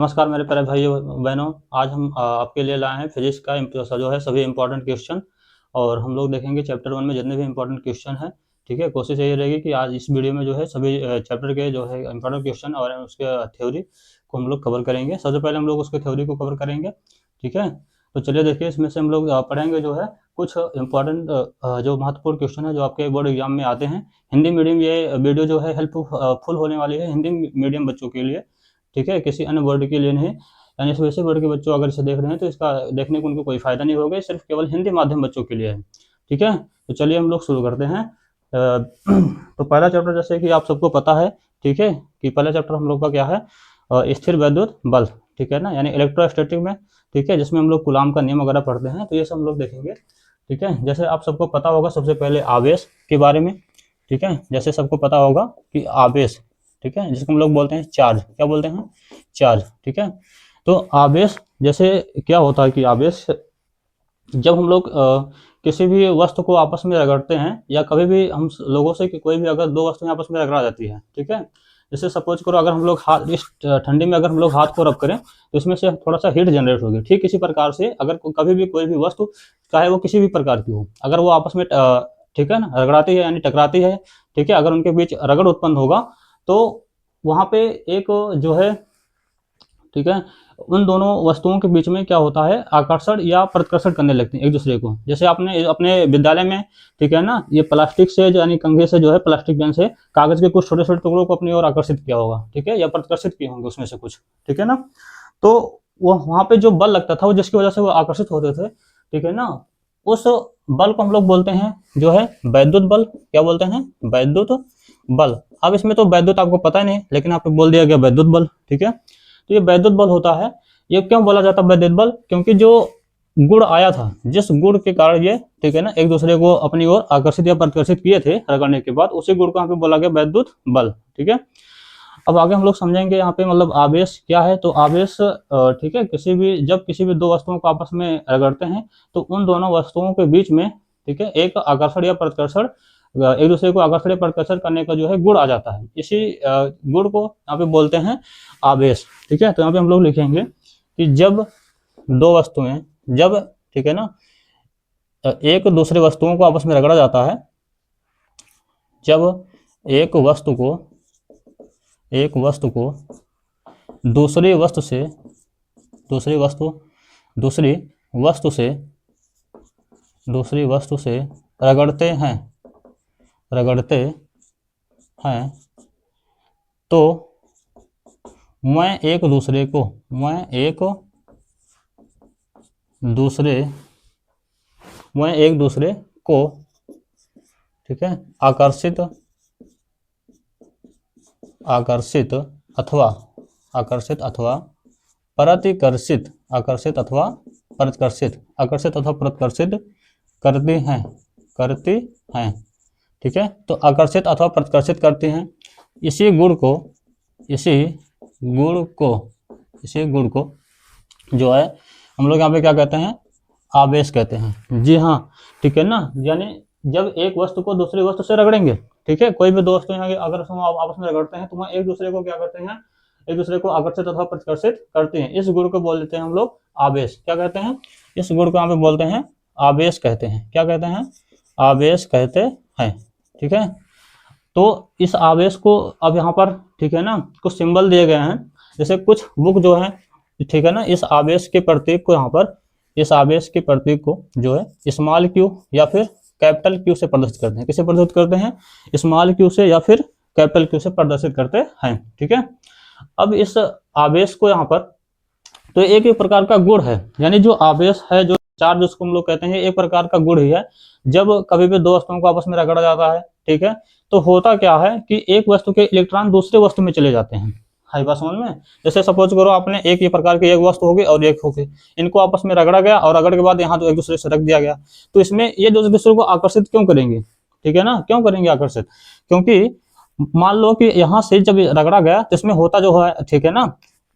नमस्कार मेरे प्यारे भाइयों बहनों। आज हम आपके लिए लाए हैं फिजिक्स का जो है सभी इंपॉर्टेंट क्वेश्चन। और हम लोग देखेंगे चैप्टर 1 में जितने भी इंपॉर्टेंट क्वेश्चन हैं। ठीक है, कोशिश यही रहेगी कि आज इस वीडियो में जो है सभी चैप्टर के जो है इंपॉर्टेंट क्वेश्चन और उसके थ्योरी को हम लोग कवर करेंगे। सबसे पहले हम लोग उसके थ्योरी को कवर करेंगे। ठीक है, तो चलिए देखिए, इसमें से हम लोग पढ़ेंगे जो है कुछ इंपॉर्टेंट जो महत्वपूर्ण क्वेश्चन है जो आपके बोर्ड एग्जाम में आते हैं। हिंदी मीडियम ये वीडियो जो है हेल्पफुल होने वाली है हिंदी मीडियम बच्चों के लिए। ठीक है, किसी अन्य वर्ड के लिए नहीं। यानी वैसे वर्ड के बच्चों अगर इसे देख रहे हैं तो इसका देखने को उनको कोई फायदा नहीं होगा, सिर्फ केवल हिंदी माध्यम बच्चों के लिए है। ठीक है, तो चलिए हम लोग शुरू करते हैं। तो पहला चैप्टर जैसे कि आप सबको पता है, ठीक है, कि पहला चैप्टर हम लोग का क्या है, स्थिर वैद्युत बल। ठीक है ना, यानी इलेक्ट्रोस्टैटिक में। ठीक है, जिसमें हम लोग कूलाम का नियम वगैरह पढ़ते हैं, तो ये सब हम लोग देखेंगे। ठीक है, जैसे आप सबको पता होगा सबसे पहले आवेश के बारे में। ठीक है, जैसे सबको पता होगा कि आवेश, ठीक है, जिसको हम लोग बोलते हैं चार्ज। क्या बोलते हैं? चार्ज। ठीक है, तो आवेश जैसे क्या होता है कि आवेश जब हम लोग किसी भी वस्तु को आपस में रगड़ते हैं, या कभी भी हम लोगों से कि कोई भी अगर दो वस्तुएं आपस में रगड़ा जाती है, ठीक है, जैसे सपोज करो अगर हम लोग हाथ इस ठंडी में अगर हम लोग हाथ को रब करें तो इसमें से थोड़ा सा हीट जनरेट होगी। ठीक इसी प्रकार से अगर कभी भी कोई भी वस्तु, चाहे वो किसी भी प्रकार की हो, अगर वो आपस में ठीक है ना रगड़ाती है यानी टकराती है, ठीक है, अगर उनके बीच रगड़ उत्पन्न होगा तो वहां पे एक जो है, ठीक है, उन दोनों वस्तुओं के बीच में क्या होता है, आकर्षण या प्रतिकर्षण करने लगते हैं एक दूसरे को। जैसे आपने अपने विद्यालय में, ठीक है ना, ये प्लास्टिक से यानी कंघे से जो है प्लास्टिक पेन से कागज के कुछ छोटे छोटे टुकड़ों को अपनी ओर आकर्षित किया होगा, ठीक है, या प्रतिकर्षित किए होंगे उसमें से कुछ। ठीक है ना, तो वो वहां पे जो बल लगता था वो जिसकी वजह से वो आकर्षित होते थे, ठीक है ना, उस बल को हम लोग बोलते हैं जो है वैद्युत बल। क्या बोलते हैं? वैद्युत बल। अब इसमें तो वैद्युत आपको पता ही नहीं, लेकिन आपको बोल दिया गया वैद्युत बल। ठीक है, तो ये वैद्युत बल होता है। ये क्यों बोला जाता है वैद्युत बल? क्योंकि जो गुण आया था, जिस गुण के कारण ये, ठीक है ना, एक दूसरे को अपनी ओर आकर्षित या प्रतिकर्षित किए थे रगड़ने के बाद, उसी गुण को यहाँ पे बोला गया वैद्युत बल। ठीक है, अब आगे हम लोग समझेंगे यहाँ पे मतलब आवेश क्या है। तो आवेश, ठीक है, जब किसी भी दो वस्तुओं को आपस में रगड़ते हैं तो उन दोनों वस्तुओं के बीच में, ठीक है, एक आकर्षण या प्रतिकर्षण, एक दूसरे को आकर्षण या प्रतिकर्षण करने का जो है गुण आ जाता है। इसी गुण को यहाँ पे बोलते हैं आवेश। ठीक है, तो यहाँ पे हम लोग लिखेंगे कि जब दो वस्तुएं, जब, ठीक है ना, एक दूसरे वस्तुओं को आपस में रगड़ा जाता है, जब एक वस्तु को दूसरी वस्तु से रगड़ते हैं तो मैं एक दूसरे को, ठीक है, आकर्षित अथवा प्रतिकर्षित करती हैं। ठीक है, तो आकर्षित अथवा प्रतिकर्षित करती हैं। इसी गुण को जो है हम लोग यहाँ पे क्या कहते हैं, आवेश कहते हैं। जी हाँ, ठीक है ना, यानी जब एक वस्तु को दूसरी वस्तु से रगड़ेंगे, ठीक है, कोई भी दो वस्तु अगर आपस में रगड़ते हैं तो वह एक दूसरे को क्या करते हैं, एक दूसरे को आकर्षित अथवा प्रतिकर्षित करते हैं। इस गुण को बोल देते हैं हम लोग आवेश। क्या कहते हैं? इस गुण को यहाँ पे बोलते हैं आवेश कहते हैं। क्या कहते हैं? आवेश कहते हैं। ठीक है, तो इस आवेश को अब यहाँ पर, ठीक है ना, कुछ सिंबल दिए गए हैं। जैसे कुछ बुक जो है, ठीक है ना, इस आवेश के प्रतीक को यहाँ पर, इस आवेश के प्रतीक को जो है स्मॉल क्यू या फिर कैपिटल क्यू से प्रदर्शित करते हैं। किसे प्रदर्शित करते हैं? स्मॉल क्यू से या फिर कैपिटल क्यू से प्रदर्शित करते हैं। ठीक है, अब इस आवेश को यहाँ पर, तो एक ही प्रकार का गुण है, यानी जो आवेश है, जो चार्ज उसको हम लोग कहते हैं, एक प्रकार का गुण ही है। जब कभी भी दो वस्तुओं को आपस में रगड़ा जाता है, ठीक है, तो होता क्या है कि एक वस्तु के इलेक्ट्रॉन दूसरे वस्तु में चले जाते हैं। हाई बात समझ में? जैसे सपोज करो आपने एक ही प्रकार की एक वस्तु होगी और एक होगी, इनको आपस में रगड़ा गया और रगड़ के बाद यहाँ तो एक दूसरे से रख दिया गया, तो इसमें ये एक दूसरे को आकर्षित क्यों करेंगे? ठीक है ना, क्यों करेंगे आकर्षित? क्योंकि मान लो कि यहाँ से जब रगड़ा गया तो इसमें होता जो है, ठीक है ना,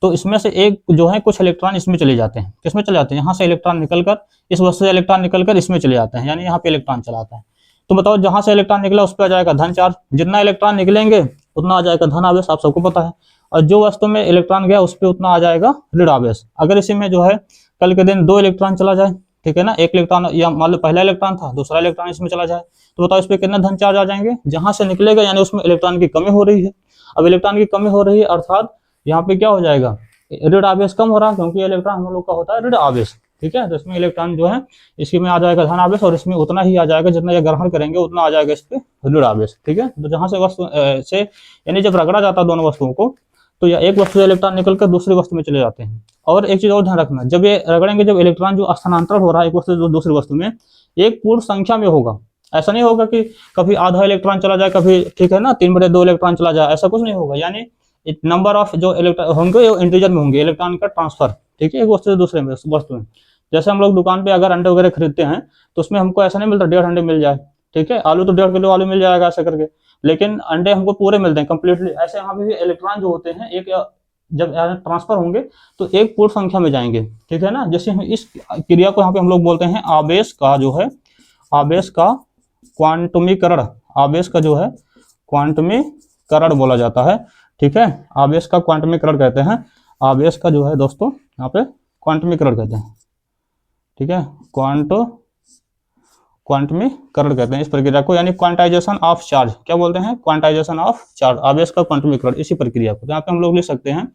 तो इसमें से एक जो है कुछ इलेक्ट्रॉन इसमें चले जाते हैं। किसमें चले जाते हैं? यहाँ से इलेक्ट्रॉन निकलकर, इस वस्तु से इलेक्ट्रॉन निकलकर इसमें चले जाते हैं, यानी यहाँ पे इलेक्ट्रॉन चलाता है। तो बताओ, जहां से इलेक्ट्रॉन निकला उस पर आ जाएगा धन चार्ज, जितना इलेक्ट्रॉन निकलेंगे उतना आ जाएगा धन आवेश, आप सबको पता है। और जो वस्तु में इलेक्ट्रॉन गया उस पर उतना आ जाएगा ऋण आवेश। अगर इसी में जो है कल के दिन 2 इलेक्ट्रॉन चला जाए, ठीक है ना, एक इलेक्ट्रॉन या मान लो पहला इलेक्ट्रॉन था, दूसरा इलेक्ट्रॉन इसमें चला जाए, तो बताओ इस पे कितना धन चार्ज आ जाएंगे, जहां से निकलेगा यानी उसमें इलेक्ट्रॉन की कमी हो रही है। अब इलेक्ट्रॉन की कमी हो रही है अर्थात यहाँ पे क्या हो जाएगा, ऋण आवेश कम हो रहा है, क्योंकि इलेक्ट्रॉन हम लोग का होता है ऋण आवेश, ठीक है। तो इसमें इलेक्ट्रॉन जो है इसकी में आ जाएगा धन आवेश, और इसमें उतना ही आ जाएगा जितना ये ग्रहण करेंगे उतना आ जाएगा इस पे ऋण आवेश, ठीक है। तो जहां से वस्तु से यानी जब रगड़ा जाता है दोनों वस्तुओं को, तो या एक वस्तु से इलेक्ट्रॉन निकलकर दूसरी वस्तु में चले जाते हैं। और एक चीज और ध्यान रखना, जब ये रगड़ेंगे, जब इलेक्ट्रॉन जो स्थानांतरण हो रहा है एक वस्तु से दूसरी वस्तु में, एक पूर्ण संख्या में होगा। ऐसा नहीं होगा कि कभी आधा इलेक्ट्रॉन चला जाए, कभी, ठीक है ना, 3/2 इलेक्ट्रॉन चला जाए, ऐसा कुछ नहीं होगा। यानी नंबर ऑफ जो इलेक्ट्रॉन होंगे वो इंटीजर में होंगे, इलेक्ट्रॉन का ट्रांसफर, ठीक है, एक वस्तु से दूसरे में वस्तु में। जैसे हम लोग दुकान पे अगर अंडे वगैरह खरीदते हैं तो उसमें हमको ऐसा नहीं मिलता 1.5 अंडे मिल जाए, ठीक है, आलू तो 1.5 किलो आलू मिल जाएगा ऐसा करके, लेकिन अंडे हमको पूरे मिलते हैं कंप्लीटली। ऐसे यहाँ पे भी इलेक्ट्रॉन जो होते हैं एक जब ट्रांसफर होंगे तो एक पूर्ण संख्या में जाएंगे, ठीक है ना। जैसे हम इस क्रिया को यहाँ पे हम लोग बोलते हैं आवेश का जो है, आवेश का क्वांटमीकरण, आवेश का जो है क्वांटमीकरण बोला जाता है, ठीक है, आवेश का क्वांटमीकरण कहते हैं। आवेश का जो है दोस्तों यहाँ पे क्वांटमीकरण कहते हैं, ठीक है, क्वांटमीकरण कहते हैं इस प्रक्रिया को, यानी क्वांटाइजेशन ऑफ चार्ज, क्या बोलते हैं, क्वांटाइजेशन ऑफ चार्ज, आवेश का क्वांटमीकरण, इसी प्रक्रिया को यहाँ पे हम लोग लिख सकते हैं,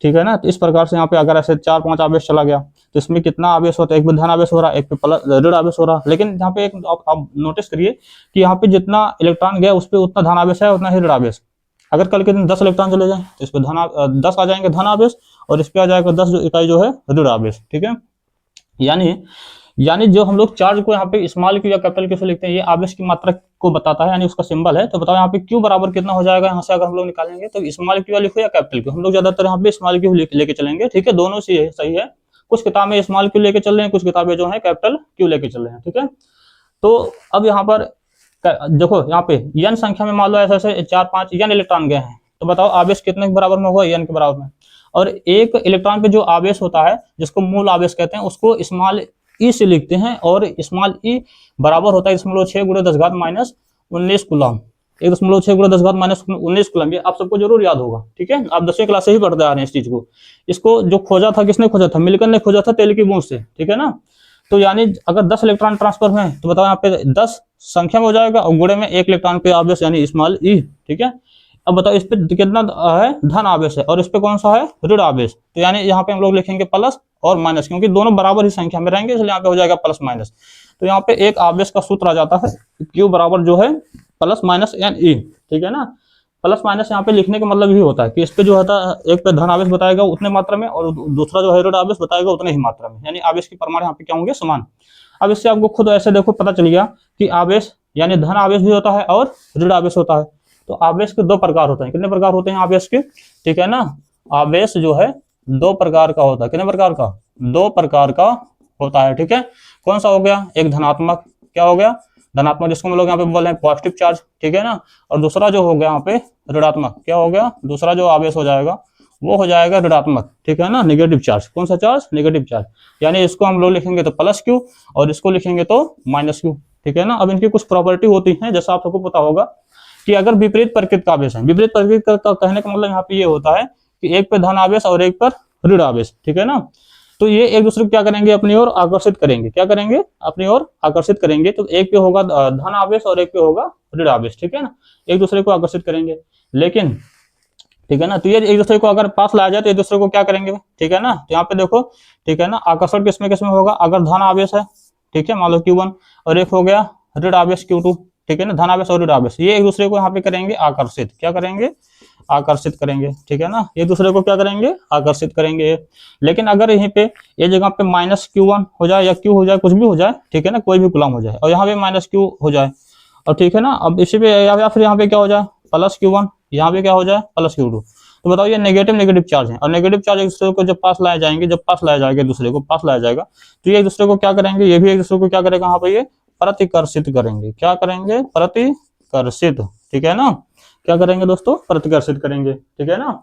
ठीक है ना। तो इस प्रकार से यहाँ पे अगर ऐसे 4-5 आवेश चला गया तो इसमें कितना आवेश होता है, एक पे धन आवेश हो रहा है, एक पे ऋण आवेश हो रहा है। लेकिन यहाँ पे एक आप नोटिस करिए कि यहाँ पे जितना इलेक्ट्रॉन गया उस पर उतना धन आवेश है, उतना ही ऋण आवेश। अगर कल के दिन 10 इलेक्ट्रॉन चले जाए तो इस पे 10 आ जाएंगे धन आवेश, और इस पे आ जाएगा 10 इकाई जो है ऋण आवेश, ठीक है। यानी जो हम लोग चार्ज को यहाँ पे स्मॉल क्यू या कैपिटल क्यू से लिखते हैं, ये आवेश की मात्रा को बताता है, यानी उसका सिंबल है। तो बताओ यहाँ पे क्यू बराबर कितना हो जाएगा, यहाँ से अगर हम लोग निकालेंगे तो स्मॉल क्यू लिखो या कैपिटल क्यू, हम लोग ज्यादातर यहाँ पे स्मॉल क्यू लेके चलेंगे, ठीक है, दोनों से सही है। कुछ किताबें स्मॉल क्यू लेके चल रहे हैं, कुछ किताबें जो है कैपिटल क्यू लेके चल रहे हैं, ठीक है। तो अब यहाँ पर देखो, यहाँ पे n संख्या में मान लो ऐसे 4-5 n इलेक्ट्रॉन गए हैं, तो बताओ आवेश कितने के बराबर में होगा, n के बराबर में। और एक इलेक्ट्रॉन पे जो आवेश होता है जिसको मूल आवेश कहते हैं, उसको स्मॉल ई से लिखते हैं, और स्मॉल ई बराबर होता है 1.6 × 10⁻19 कूलम, 1.6 × 10⁻19 कूलम। ये आप सबको जरूर याद होगा, ठीक है, आप 10वीं क्लास से ही पढ़ते आ रहे हैं इस चीज को। इसको जो खोजा था किसने खोजा था, मिल्टन ने खोजा था तेल की बूंद से, ठीक है ना। तो यानी अगर 10 इलेक्ट्रॉन ट्रांसफर में, तो बताओ यहाँ पे 10 संख्या में हो जाएगा और गुणे में 1 इलेक्ट्रॉन पे आवेश यानी स्मॉल ई, ठीक है। अब बताओ इस पे कितना है, धन आवेश है, और इस पे कौन सा है, ऋण आवेश। तो यानी यहाँ पे हम लोग लिखेंगे प्लस और माइनस, क्योंकि दोनों बराबर ही संख्या में रहेंगे, इसलिए यहाँ पे हो जाएगा प्लस माइनस। तो यहाँ पे एक आवेश का सूत्र आ जाता है Q बराबर जो है प्लस माइनस एन ई, ठीक है ना। प्लस माइनस यहाँ पे लिखने का मतलब यही होता है कि इस पे जो होता है, एक पे धन आवेश बताएगा उतने मात्रा में, और दूसरा जो है ऋण आवेश बताएगा उतने ही मात्रा में, यानी आवेश की परमाणु यहाँ पे क्या होंगे, समान। अब इससे आपको खुद ऐसे देखो पता चल गया कि आवेश यानी धन आवेश भी होता है और ऋण आवेश होता है। तो आवेश के 2 प्रकार होते हैं, कितने प्रकार होते हैं आवेश के, ठीक है ना। आवेश जो है 2 प्रकार का होता है, कितने प्रकार का, 2 प्रकार का होता है, ठीक है। कौन सा हो गया, एक धनात्मक, क्या हो गया, धनात्मक, जिसको हम लोग यहाँ पे बोल रहे हैं पॉजिटिव चार्ज, ठीक है ना। और दूसरा जो हो गया यहाँ पे ऋणात्मक, क्या हो गया, दूसरा जो आवेश हो जाएगा वो हो जाएगा ऋणात्मक, ठीक है ना, नेगेटिव चार्ज। कौन सा चार्ज, नेगेटिव चार्ज, यानी इसको हम लोग लिखेंगे तो प्लस क्यू और इसको लिखेंगे तो माइनस क्यू, ठीक है ना। अब इनकी कुछ प्रॉपर्टी होती है, जैसा आप सबको पता होगा कि अगर विपरीत प्रकृति का आवेश है, विपरीत प्रकृति का कहने का मतलब यहाँ पे ये होता है कि एक पे धन आवेश और एक पर ऋण आवेश, ठीक है ना। तो ये एक दूसरे को क्या करेंगे, अपनी ओर आकर्षित करेंगे, क्या करेंगे, अपनी ओर आकर्षित करेंगे। तो एक पे होगा धन आवेश और एक पे होगा ऋण आवेश, ठीक है ना, एक दूसरे को आकर्षित करेंगे। लेकिन ठीक है ना, तो ये एक दूसरे को अगर पास लाया जाए तो एक दूसरे को क्या करेंगे, ठीक है ना। तो यहाँ पे देखो, ठीक है ना, आकर्षण किसमें किसमें होगा, अगर धन आवेश है, ठीक है, मान लो Q1, और एक हो गया ऋण आवेश Q2, ठीक है ना, धन आवेश और ऋण आवेश, ये एक दूसरे को यहाँ पे करेंगे आकर्षित, क्या करेंगे, आकर्षित करेंगे, ठीक है ना, एक दूसरे को क्या करेंगे, आकर्षित करेंगे। लेकिन अगर यहीं पे ये जगह पे माइनस Q1 हो जाए या Q हो जाए, कुछ भी हो जाए, ठीक है ना, कोई भी कूलम हो जाए, और यहाँ पे माइनस Q हो जाए, और ठीक है ना, अब इसी पे या फिर यहाँ पे क्या हो जाए प्लस Q1, यहाँ पे क्या हो जाए प्लस Q2। तो बताओ ये नेगेटिव चार्ज है, और नेगेटिव चार्ज एक दूसरे को जब पास लाए जाएंगे, जब पास लाया जाएगा दूसरे को पास लाया जाएगा, तो ये एक दूसरे को क्या करेंगे, ये भी एक दूसरे को क्या करेगा, यहाँ पे ये प्रतिकर्षित करेंगे, क्या करेंगे, प्रतिकर्षित, ठीक है ना, क्या करेंगे दोस्तों, प्रतिकर्षित करेंगे, ठीक है ना।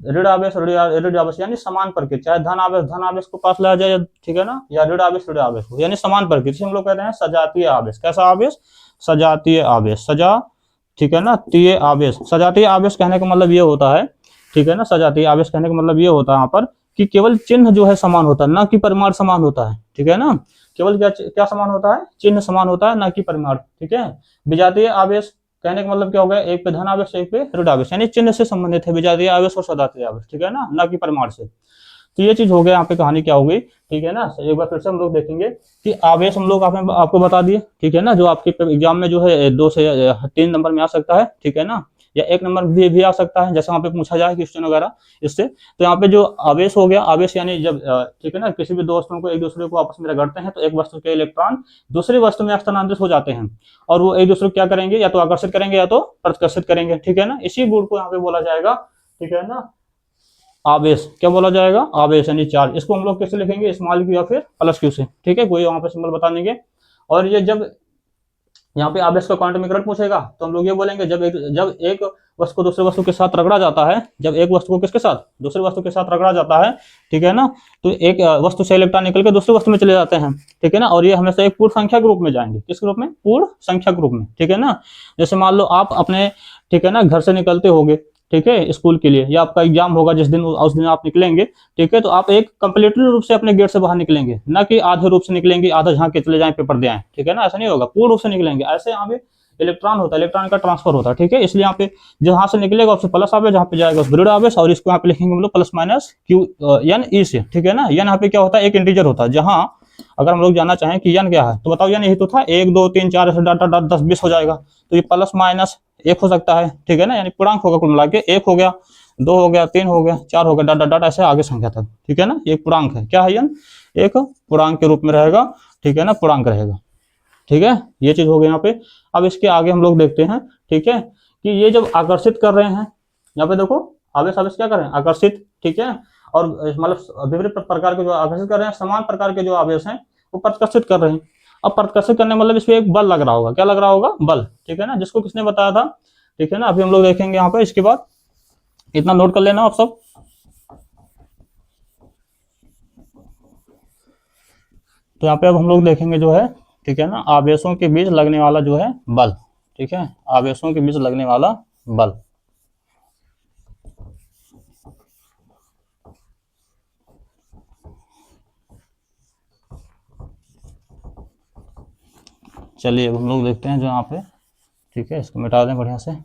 ऋण आवेश ऋण आवेश यानी समान प्रकृति, चाहे धन आवेश को पास लाया जाए, ठीक है ना, या ऋण आवेश को, यानी समान प्रकृति हम लोग कहते हैं सजातीय आवेश। कैसा आवेश, सजातीय आवेश, सजा, ठीक है ना, तीय आवेश। सजातीय आवेश कहने का मतलब ये होता है ठीक है ना, सजातीय आवेश कहने का मतलब ये होता है यहाँ पर कि केवल चिन्ह जो है समान होता है, ना कि परिमाण समान होता है, ठीक है ना। केवल क्या क्या समान होता है, चिन्ह समान होता है, ना कि परिमाण, ठीक है। विजातीय आवेश कहने का मतलब क्या हो गया, एक पे धन आवेश एक पे ऋण आवेश, यानी चिन्ह से संबंधित है विजातीय आवेश और सजातीय आवेश, ठीक है ना कि परिमाण से। तो ये चीज हो गया, यहाँ पे कहानी क्या होगी, ठीक है ना। एक बार फिर से हम लोग देखेंगे कि आवेश हम लोग आपको बता दिए, ठीक है ना, जो आपके एग्जाम में जो है 2 से 3 नंबर में आ सकता है, ठीक है ना, या 1 नंबर भी आ सकता है, जैसे वहाँ पे पूछा जाए क्वेश्चन वगैरह इससे। तो यहाँ पे जो आवेश हो गया, आवेश यानी जब ठीक है ना, किसी भी दो वस्तुओं को एक दूसरे को आपस में रगड़ते हैं तो एक वस्तु के इलेक्ट्रॉन दूसरी वस्तु में स्थानांतरित हो जाते हैं, और वो एक दूसरे को क्या करेंगे, या तो आकर्षित करेंगे या तो प्रतिकर्षित करेंगे, ठीक है ना। इसी गुण को यहाँ पे बोला जाएगा, ठीक है ना, आवेश। क्या बोला जाएगा, आवेश यानी चार्ज। इसको हम लोग कैसे लिखेंगे, स्मॉल क्यू या फिर प्लस क्यू से, ठीक है, कोई वहां पे सिंबल बता देंगे। और ये जब यहाँ पे आवेश का क्वांटम इक्विवेलेंट पूछेगा तो हम लोग ये बोलेंगे, जब एक वस्तु को दूसरे वस्तु के साथ रगड़ा जाता है, जब एक वस्तु को किसके साथ, दूसरी वस्तु के साथ रगड़ा जाता है, ठीक है ना, तो एक वस्तु से इलेक्ट्रॉन निकल के दूसरी वस्तु में चले जाते हैं, ठीक है ना, और ये हमेशा एक पूर्ण संख्या के रूप में जाएंगे। किस ग्रुप में, पूर्ण संख्या के रूप में, ठीक है ना। जैसे मान लो आप अपने, ठीक है ना, घर से निकलते होगे, ठीक है, स्कूल के लिए, या आपका एग्जाम होगा जिस दिन, उस दिन आप निकलेंगे, ठीक है, तो आप एक कंप्लीटली रूप से अपने गेट से बाहर निकलेंगे, ना कि आधे रूप से निकलेंगे, आधा झांक के चले जाएं पेपर दे आए, ठीक है ना, ऐसा नहीं होगा, पूर्ण रूप से निकलेंगे। ऐसे यहाँ पे इलेक्ट्रॉन होता है, इलेक्ट्रॉन का ट्रांसफर होता है, ठीक है। इसलिए यहाँ पे जहां से निकलेगा उससे प्लस आवेश, जहाँ पे जाएगा उस ऋण आवेश, और इसको यहाँ पे लिखेंगे हम लोग plus minus Q N E से, ठीक है ना। एन यहाँ पे क्या होता है, एक इंटीजर होता है, जहां अगर हम लोग जानना चाहें कि एन क्या है तो बताओ, एन यही तो था, 1 2 3 4 ऐसे डाटा 10 20 हो जाएगा, तो ये प्लस माइनस 1 हो सकता है, ठीक है ना, यानी पूर्णांक होगा, कुल मिला के 1 हो गया, 2 हो गया, 3 हो गया, 4 हो गया, डाटा डाटा ऐसे आगे संख्या तक, ठीक है ना। ये पूर्णांक है, क्या है एन, एक पूर्णांक के रूप में रहेगा, ठीक है ना, पूर्णांक रहेगा, ठीक है। ये चीज हो गई यहाँ पे। अब इसके आगे हम लोग देखते हैं, ठीक है, कि ये जब आकर्षित कर रहे हैं, यहाँ पे देखो आवेश आवेश क्या कर रहे हैं, आकर्षित, ठीक है, और मतलब विभिन्न प्रकार के जो आकर्षित कर रहे हैं, समान प्रकार के जो आवेश हैं वो प्रतिकर्षित कर रहे हैं। अब प्रतिकर्षित करने मतलब इसमें एक बल लग रहा होगा, क्या लग रहा होगा, बल, ठीक है ना, जिसको किसने बताया था, ठीक है ना। अभी हम लोग देखेंगे यहाँ पे, इसके बाद इतना नोट कर लेना आप सब। तो यहाँ पे अब हम लोग देखेंगे जो है, ठीक है ना, आवेशों के बीच लगने वाला जो है बल, ठीक है, आवेशों के बीच लगने वाला बल। चलिए अब हम लोग देखते हैं जो यहाँ पे, ठीक है, इसको मिटा दें बढ़िया से।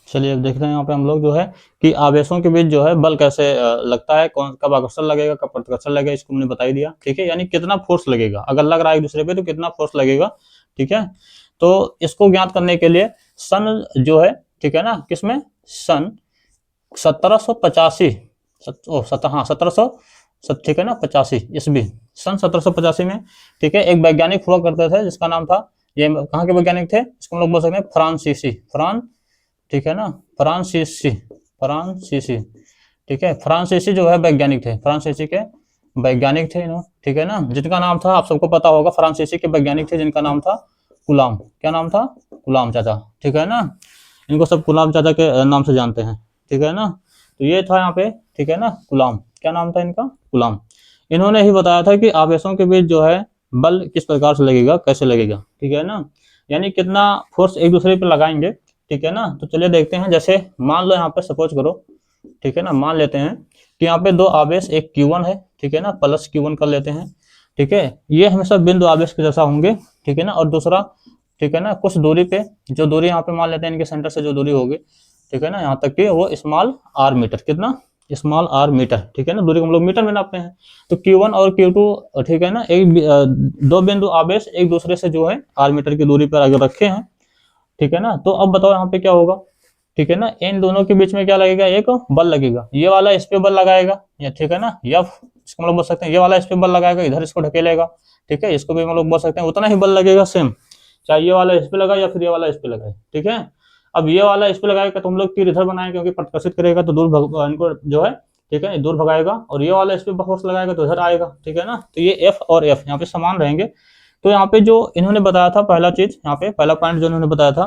चलिए अब देखते हैं यहाँ पे हम लोग जो है कि आवेशों के बीच जो है बल कैसे लगता है, कौन कब आकर्षण लगेगा, कब प्रतिकर्षण लगेगा, इसको हमने बता ही दिया, ठीक है, यानी कितना फोर्स लगेगा, अगर लग रहा है एक दूसरे पे तो कितना फोर्स लगेगा, ठीक है। तो इसको ज्ञात करने के लिए सन जो है, ठीक है ना, किसमें, सन 1785, हाँ 1700, ठीक है ना, 85 ईस्वी, सन 1785 में, ठीक है, एक वैज्ञानिक हुआ करते थे जिसका नाम था, ये कहाँ के वैज्ञानिक थे, इसको हम लोग बोल सकते हैं फ्रांसीसी, ठीक है ना, फ्रांसीसी, ठीक है, फ्रांसीसी जो है वैज्ञानिक थे, फ्रांसीसी के वैज्ञानिक थे इन्होंने, ठीक है ना, जिनका नाम था, आप सबको पता होगा, फ्रांसीसी के वैज्ञानिक थे जिनका नाम था कुलाम। क्या नाम था, कुलाम चाचा, ठीक है ना, इनको सब कुलाम चाचा के नाम से जानते हैं, ठीक है ना। तो ये था यहाँ पे, ठीक है ना, कुलाम, क्या नाम था इनका, कुलाम। इन्होंने ही बताया था कि आवेशों के बीच जो है बल किस प्रकार से लगेगा, कैसे लगेगा, ठीक है ना, यानी कितना फोर्स एक दूसरे पर लगाएंगे, ठीक है ना। तो चलिए देखते हैं, जैसे मान लो यहाँ पे सपोज करो, ठीक है ना, मान लेते हैं कि यहाँ पे दो आवेश, एक Q1 है, ठीक है ना, प्लस Q1 कर लेते हैं, ठीक है, ये हमेशा बिंदु आवेश के जैसा होंगे, ठीक है ना, और दूसरा, ठीक है ना, कुछ दूरी पे, जो दूरी यहाँ पे मान लेते हैं इनके सेंटर से जो दूरी होगी, ठीक है ना, यहाँ तक कि वो स्मॉल r मीटर, कितना, स्मॉल r मीटर, ठीक है ना, दूरी को हम लोग मीटर में नापते हैं। तो Q1 और Q2, ठीक है ना, एक दो बिंदु आवेश एक दूसरे से जो है r मीटर की दूरी पर अगर रखे हैं, ठीक है ना, तो अब बताओ यहाँ पे क्या होगा, ठीक है ना, इन दोनों के बीच में क्या लगेगा, एक बल लगेगा, ये वाला इस पे बल लगाएगा, या ठीक है ना, F, इसको हम लोग बोल सकते हैं, ये वाला इस पे बल लगाएगा, इधर इसको ढकेलेगा, ठीक है, इसको भी हम लोग बोल सकते हैं, उतना ही बल लगेगा सेम, चाहे ये वाला इस पे लगाए या फिर ये वाला इस पे लगाए, ठीक है। अब ये वाला इस पे लगाएगा तो हम लोग तीर इधर बनाए, क्योंकि प्रतिकर्षित करेगा तो दूर इनको जो है ठीक है, दूर भगाएगा, और ये वाला इस पे फोर्स लगाएगा तो इधर आएगा, ठीक है ना। तो ये एफ और एफ यहाँ पे समान रहेंगे। तो यहाँ पे जो इन्होंने बताया था पहला चीज, यहाँ पे पहला पॉइंट जो इन्होंने बताया था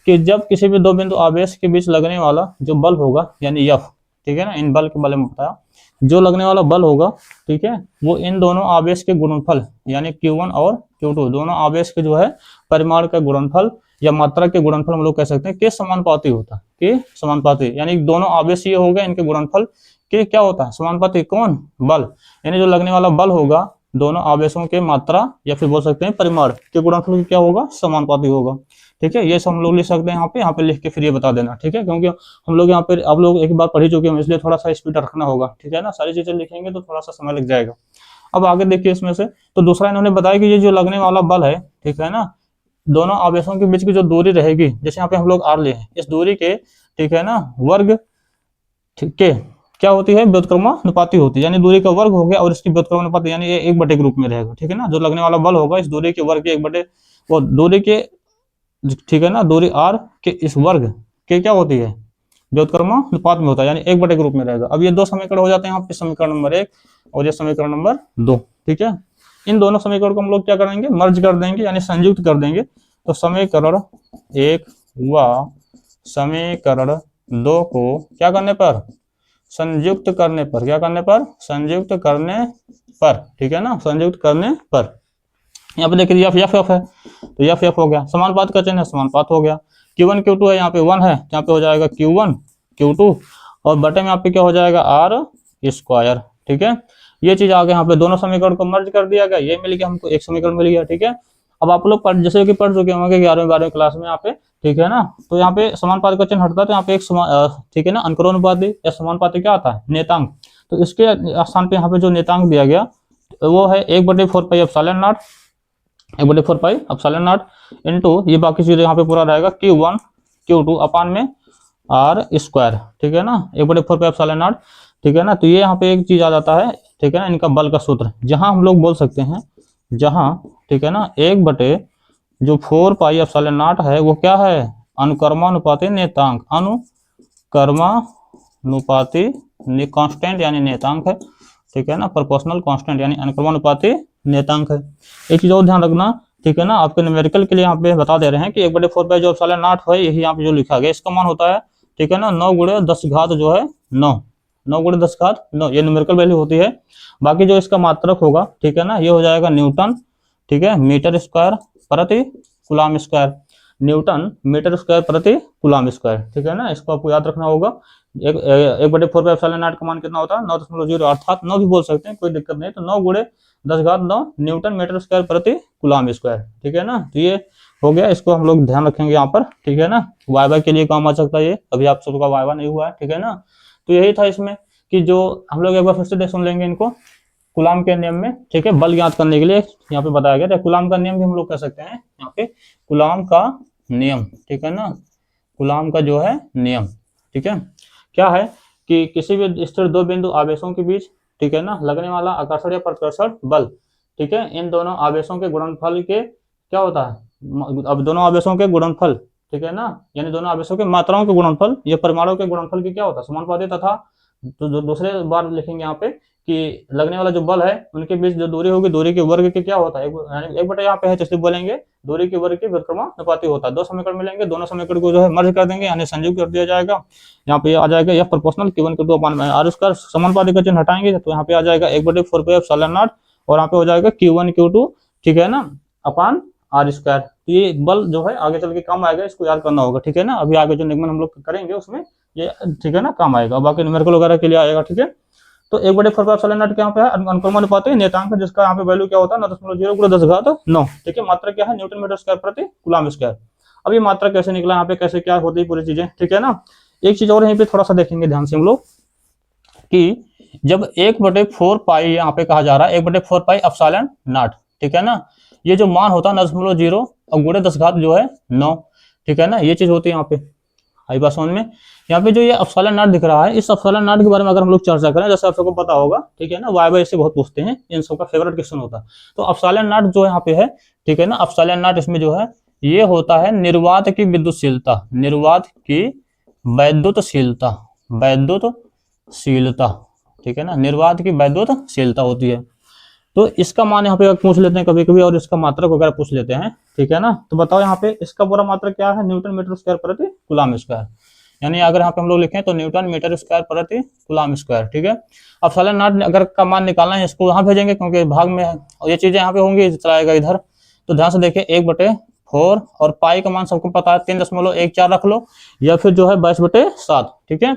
कि जब किसी भी दो बिंदु आवेश के बीच लगने वाला जो बल होगा यानी एफ, ठीक है ना, इन बल के बारे में बताया, जो लगने वाला बल होगा, ठीक है, वो इन दोनों आवेश के गुणनफल यानी Q1 और Q2 दोनों आवेश के जो है परिमाण का गुणनफल या मात्रा के गुणनफल हम लोग कह सकते हैं के समानुपाती होता है, के समानुपाती, यानी दोनों आवेश ये हो गए, इनके गुणनफल के क्या होता है, समानुपाती। कौन? बल, यानी जो लगने वाला बल होगा दोनों आवेशों के मात्रा या फिर बोल सकते हैं परिमाण के गुणनफल क्या होगा, समानुपाती होगा। ठीक है, ये सब हम लोग लिख सकते हैं यहाँ पे लिख के फिर ये बता देना, ठीक है, क्योंकि हम लोग यहाँ पे आप लोग एक बार पढ़ ही चुके हैं, इसलिए थोड़ा सा स्पीड रखना होगा, ठीक है ना, सारी चीजें लिखेंगे तो थोड़ा सा समय लग जाएगा। अब आगे देखिए इसमें से, तो दूसरा इन्होंने बताया कि ये जो लगने वाला बल है, ठीक है ना, दोनों आवेशों के बीच की जो दूरी रहेगी, जैसे यहाँ पे हम लोग आर ले हैं, इस दूरी के, ठीक है ना, वर्ग, ठीक है, क्या होती है, व्युत्क्रमानुपाती होती है, यानी दूरी का वर्ग हो गया और इसकी व्युत्क्रमानुपाती, यानी ये 1/, के रूप में रहेगा, ठीक है ना, जो लगने वाला बल होगा इस दूरी के वर्ग के 1/, वो दूरी के, ठीक है ना, दूरी आर के इस वर्ग के क्या होती है, व्युत्क्रमानुपात में होता है, यानी 1/, के रूप में रहेगा। अब ये दो समीकरण हो जाते हैं यहाँ पे, समीकरण नंबर 1 और ये समीकरण नंबर 2, ठीक है। इन दोनों समीकरण को हम लोग क्या करेंगे, मर्ज कर देंगे यानी संयुक्त कर देंगे। तो समीकरण 1 व समीकरण 2 को क्या करने पर, संयुक्त करने पर, क्या करने पर, संयुक्त करने पर, ठीक है ना, संयुक्त करने पर। यहाँ पे देखिए एफ एफ है, तो एफ एफ हो गया, समानुपात का चिन्ह है, समानुपात हो गया। Q1 Q2 है, यहाँ पे 1 है, यहाँ पे हो जाएगा Q1 Q2, और बटे में यहाँ पे क्या हो जाएगा R स्क्वायर, ठीक है। ये चीज आ गया, यहाँ पे दोनों समीकरण को मर्ज कर दिया गया, ये मिल गया हमको, एक समीकरण मिल गया, ठीक है। अब आप लोग जैसे कि पढ़ चुके होंगे 11वीं 12वीं क्लास में यहाँ पे, ठीक है ना, तो यहाँ पे समानुपात का चिन्ह हटता है, तो यहाँ पे एक ठीक है ना, अंकुरोनुपाती या समानुपाती क्या आता है, नेतांक। तो इसके स्थान पे यहाँ पे जो नेतांक दिया गया वो है 1/4 epsilon not, 1/4 epsilon not into ये बाकी चीजें यहाँ पे पूरा रहेगा Q1 Q2 अपान में R स्क्वायर, ठीक है ना, 1/4 एप्सिलॉन नॉट, ठीक है ना। तो ये यहाँ पे एक चीज आ जाता है, ठीक है ना, इनका बल का सूत्र, जहां हम लोग बोल सकते हैं, जहां, ठीक है ना, 1/4 एप्सिलॉन नॉट है वो क्या है, अनुक्रमानुपाती नेतांक, अनुक्रमानुपाती कांस्टेंट यानी नेतांक है, ठीक है ना, प्रोपोर्शनल कांस्टेंट यानी अनुक्रमानुपाती नेतांक है। एक चीज और ध्यान रखना, ठीक है ना, आपके न्यूमेरिकल के लिए यहाँ पे बता दे रहे हैं कि 1/4 जो एप्सिलॉन नॉट है, यही यहाँ पे जो लिखा गया इसका मान होता है, ठीक है ना, 9 × 10 घात जो है 9, 9 × 10 घात 9, ये न्यूमेरिकल वैल्यू होती है। बाकी जो इसका मात्रक होगा, ठीक है ना, ये हो जाएगा न्यूटन, ठीक है, मीटर स्क्वायर प्रति coulomb square, newton metre square प्रति कूलम स्क्वायर, ठीक है ना, इसको आपको याद रखना होगा। 1/4 एप्सिलॉन नॉट का मान कितना होता है, 9.0, अर्थात 9 भी बोल सकते हैं, कोई दिक्कत नहीं। तो 9 × 10 घात 9 न्यूटन मीटर स्क्वायर प्रति कूलम स्क्वायर, ठीक है ना। तो ये हो गया, इसको हम लोग ध्यान रखेंगे यहाँ पर, ठीक है ना, वाइवा के लिए काम आ सकता है ये, अभी आप सबका वाइवा नहीं हुआ है, ठीक है ना। तो यही था इसमें कि जो हम लोग एक बार फिर से सुन लेंगे इनको, कूलम के नियम में, ठीक है, बल ज्ञात करने के लिए यहाँ पे बताया गया था, कूलम का नियम भी हम लोग कह सकते हैं यहाँ पे, कूलम का नियम, ठीक है ना, कूलम का जो है नियम, ठीक है, क्या है कि किसी भी स्थिर दो बिंदु आवेशों के बीच, ठीक है ना, लगने वाला आकर्षण या प्रतिकर्षण बल, ठीक है, इन दोनों आवेशों के गुणनफल के क्या होता है, अब दोनों आवेशों के गुणनफल, ठीक है ना, यानी दोनों आवेशों के मात्राओं के गुणनफल या परिमाणों के गुणनफल की क्या होता है, समानुपाती तथा, तो दूसरे बार लिखेंगे यहाँ पे कि लगने वाला जो बल है उनके बीच जो दूरी होगी, दूरी के वर्ग के क्या होता है, एक बटे यहाँ पे है, तो बोलेंगे दूरी के वर्ग के व्युत्क्रमानुपाती होता है। दो समीकरण मिलेंगे, दोनों समीकरण को जो है मर्ज कर देंगे यानी संयुक्त कर दिया जाएगा। यहाँ पे आ जाएगा F प्रोपोर्शनल Q1 Q2 अपान में R स्क्वायर, समानुपाती का चिन्ह हटाएंगे तो यहाँ पे आ जाएगा 1/4 एप्सिलॉन नॉट, और यहाँ पे हो जाएगा Q1 Q2, ठीक है ना, अपान R स्क्वायर। तो ये बल जो है आगे चल के काम आएगा, इसको याद करना होगा, ठीक है ना। अभी आगे जो निगमन हम लोग करेंगे उसमें ये, ठीक है ना, काम आएगा, बाकी न्यूमेरिकल वगैरह के लिए आएगा, ठीक है। तो 1/4 एप्सिलॉन नॉट यहाँ पे है अनुक्रमानुपाती नेतांक, जिसका यहाँ पे वैल्यू क्या होता है 9.0 × 10 घात 9, ठीक है। मात्रा क्या है, न्यूटन मीटर स्क्वायर प्रति कूलम स्क्वायर। अब ये मात्रा कैसे निकला, यहाँ पे कैसे क्या होती है पूरी चीजें, ठीक है ना। एक चीज और यहीं पे थोड़ा सा देखेंगे ध्यान से हम लोग कि जब 1/4 यहाँ पे कहा जा रहा है 1/4 एप्सिलॉन नॉट, ठीक है ना, ये जो मान होता है 9.0 और × 10 घात जो है 9, ठीक है ना, ये चीज होती है यहाँ पे। आई बात समझ में। यहाँ पे जो ये एप्सिलॉन नॉट दिख रहा है, इस एप्सिलॉन नॉट के बारे में अगर हम लोग चर्चा करें, जैसे आप सबको पता होगा, ठीक है ना, वाइवा इससे बहुत पूछते हैं, इन सबका फेवरेट क्वेश्चन होता है। तो एप्सिलॉन नॉट जो यहाँ पे है, ठीक है ना, एप्सिलॉन नॉट इसमें जो है ये होता है निर्वात की विद्युतशीलता, निर्वात की वैद्युतशीलता, वैद्युतशीलता, ठीक है ना, निर्वात की वैद्युतशीलता होती है। तो इसका मान यहाँ पे पूछ लेते हैं कभी कभी, और इसका मात्रक वगैरह पूछ लेते हैं, ठीक है ना। तो बताओ यहाँ पे इसका पूरा मात्रक क्या है, न्यूटन मीटर स्क्वायर प्रति कूलम स्क्वायर। यानी अगर यहाँ पे हम लोग लिखें तो न्यूटन मीटर स्क्वायर प्रति कूलम स्क्वायर, ठीक है। अब सालन नॉट अगर का मान निकालना है इसको यहाँ भेजेंगे क्योंकि भाग में है, और ये चीजें यहाँ पे होंगी, चलाएगा इधर। तो ध्यान से देखिए 1/4 और पाई का मान सबको पता है 3.14 रख लो, या फिर जो है 22/7, ठीक है।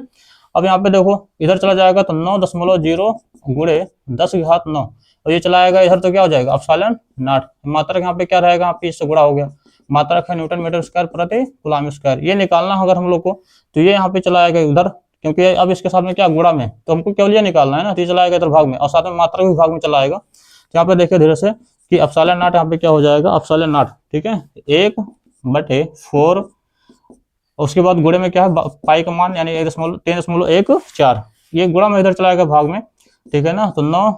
अब यहाँ पे देखो इधर चला जाएगा तो 9.0 गुणे 10⁻⁹, और ये चला आएगा इधर तो क्या हो जाएगा एप्सिलॉन नॉट। मात्रक यहाँ पे क्या रहेगा, यहाँ पे इससे गुणा हो गया, मात्रक है न्यूटन मीटर स्क्वायर प्रति कूलम स्क्वायर। ये निकालना अगर हम लोग को तो ये यहाँ पे चला आएगा उधर, क्योंकि अब इसके साथ में क्या गुणा में, तो हमको केवल ये निकालना है ना, तो ये चला आएगा इधर भाग में, और साथ में मात्रक भी भाग में चला आएगा। तो यहाँ पे देखिए धीरे से कि एप्सिलॉन नॉट यहाँ पे क्या हो जाएगा, एप्सिलॉन नॉट, ठीक है, 1/4, उसके बाद गुणे में क्या है पाई का मान यानी 3.14, ये गुणा में इधर चलाएगा भाग में, ठीक है ना। तो 9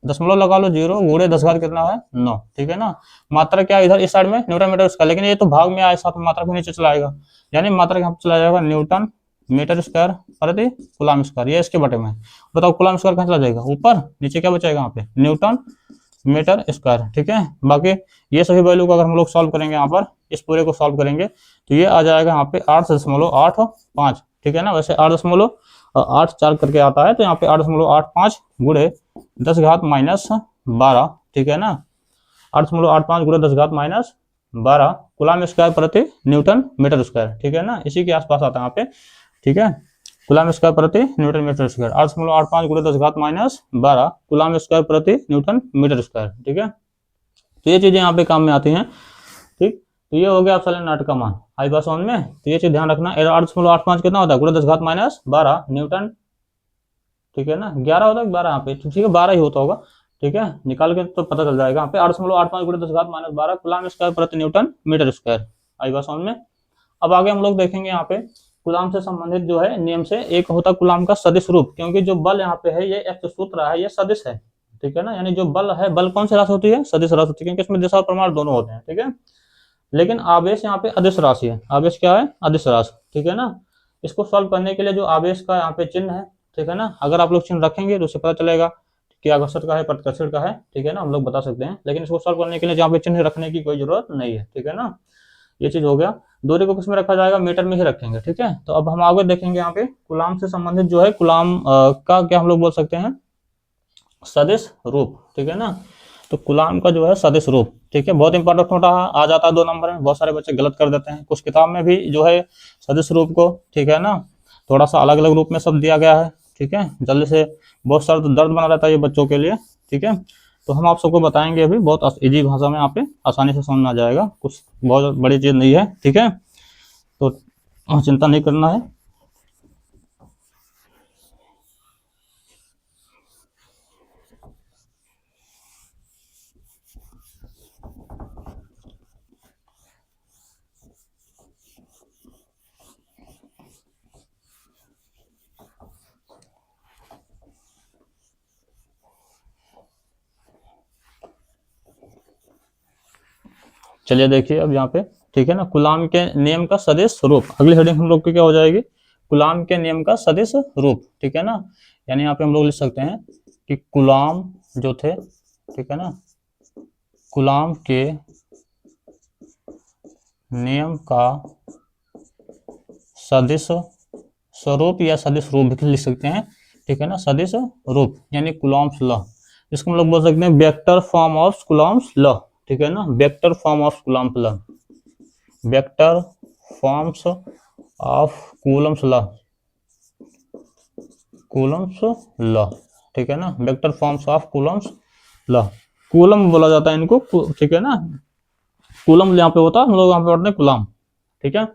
दशमलव लगा लो 0 गुणे 10 कितना है 9, ठीक है ना। मात्रा क्या इधर इस साइड में न्यूटन मीटर स्क्वायर, लेकिन ये तो भाग में आए साथ में मात्रा भी नीचे चलाएगा, यानी मात्रा यहाँ चला जाएगा न्यूटन मीटर स्क्वायर प्रति कूलम स्क्वायर, ये इसके बटे में। बताओ कूलम स्क्वायर कहाँ चला जाएगा ऊपर, नीचे क्या बचेगा यहाँ पे न्यूटन मीटर स्क्वायर, ठीक है। बाकी ये सभी वैल्यू को अगर हम लोग सॉल्व करेंगे यहाँ पर, इस पूरे को सॉल्व करेंगे तो ये आ जाएगा यहाँ पे 8.85, ठीक है ना। वैसे 8.84 करके आता है, तो यहाँ पे 8.85 गुणे 10⁻⁻12, ठीक है ना, 8.85 गुणे 10⁻⁻12 कूलम स्क्वायर प्रति न्यूटन मीटर स्क्वायर, ठीक है ना, इसी के आसपास आता है यहाँ पे, ठीक है। कूलम स्क्वायर प्रति न्यूटन मीटर स्क्वायर 8.85 गुणे 10⁻⁻12 कूलम स्क्वायर प्रति न्यूटन मीटर स्क्वायर, ठीक है। तो ये चीजें यहाँ पे काम में आती हैं, ठीक। तो ये हो गया एप्सिलॉन नॉट का मान, आई बात समझ में। तो ये चीज ध्यान रखना, 8.85 कितना होता है गुणे 10⁻⁻12 न्यूटन, ठीक है ना, 11 होता है 12 यहाँ पे, ठीक है 12 ही होता होगा, ठीक है, निकाल के तो पता चल जाएगा यहाँ पे 8.85 गुणे 10⁻12 कूलम स्क्वायर प्रति न्यूटन मीटर स्क्वायर, आई बात समझ में। अब आगे हम लोग देखेंगे यहाँ पे कूलम से संबंधित जो है नियम से एक होता है कूलम का सदिश रूप, क्योंकि जो बल यहाँ पे है ये एक सूत्र है, ये सदिश है, ठीक है ना, यानी जो बल है, बल कौन सी राशि होती है, सदिश राशि होती है, क्योंकि इसमें दिशा और प्रमाण दोनों होते हैं, ठीक है। लेकिन आवेश यहाँ पे अदिश राशि है, आवेश क्या है अदिश राशि, ठीक है ना। इसको सॉल्व करने के लिए जो आवेश का यहाँ पे चिन्ह है, ठीक है ना, अगर आप लोग चिन्ह रखेंगे तो उससे पता चलेगा कि आकर्षक का है प्रतिकर्षण का है, ठीक है ना, हम लोग बता सकते हैं। लेकिन इसको सॉल्व करने के लिए यहाँ पे चिन्ह रखने की कोई जरूरत नहीं है, ठीक है ना। ये चीज हो गया, दूरी को किस में रखा जाएगा, मीटर में ही रखेंगे, ठीक है। तो अब हम आगे देखेंगे यहाँ पे कूलम से संबंधित जो है कूलम का क्या हम लोग बोल सकते हैं, सदिश रूप, ठीक है ना। तो कूलम का जो है सदिश रूप, ठीक है, बहुत इंपॉर्टेंट होता है, आ जाता है 2 नंबर में, बहुत सारे बच्चे गलत कर देते हैं, कुछ किताब में भी जो है सदिश रूप को, ठीक है ना, थोड़ा सा अलग अलग रूप में सब दिया गया है, ठीक है। जल्दी से बहुत सारा तो दर्द बना रहता है ये बच्चों के लिए, ठीक है। तो हम आप सबको बताएंगे अभी बहुत इजी भाषा में, यहाँ पे आसानी से समझ में आ जाएगा, कुछ बहुत बड़ी चीज नहीं है, ठीक है, तो चिंता नहीं करना है। चलिए देखिए अब यहाँ पे, ठीक है ना, कूलम के नियम का सदिश रूप, अगली हेडिंग हम लोग की क्या हो जाएगी, कूलम के नियम का सदिश रूप, ठीक है ना। यानी यहाँ पे हम लोग लिख सकते हैं कि कूलम जो थे, ठीक है ना, कूलम के नियम का सदिश स्वरूप या सदिश रूप भी लिख सकते हैं, ठीक है ना, सदिश रूप यानी कूलम्स लॉ, इसको हम लोग बोल सकते हैं vector form of Coulomb's law, ठीक है ना, vector form of Coulomb's law, vector forms of Coulomb's law, Coulomb's law, ठीक है ना, vector forms of Coulomb's law, coulomb बोला जाता है इनको, ठीक है ना, कूलम यहाँ पे होता है, हम लोग यहाँ पे पढ़ते हैं कूलम, ठीक है।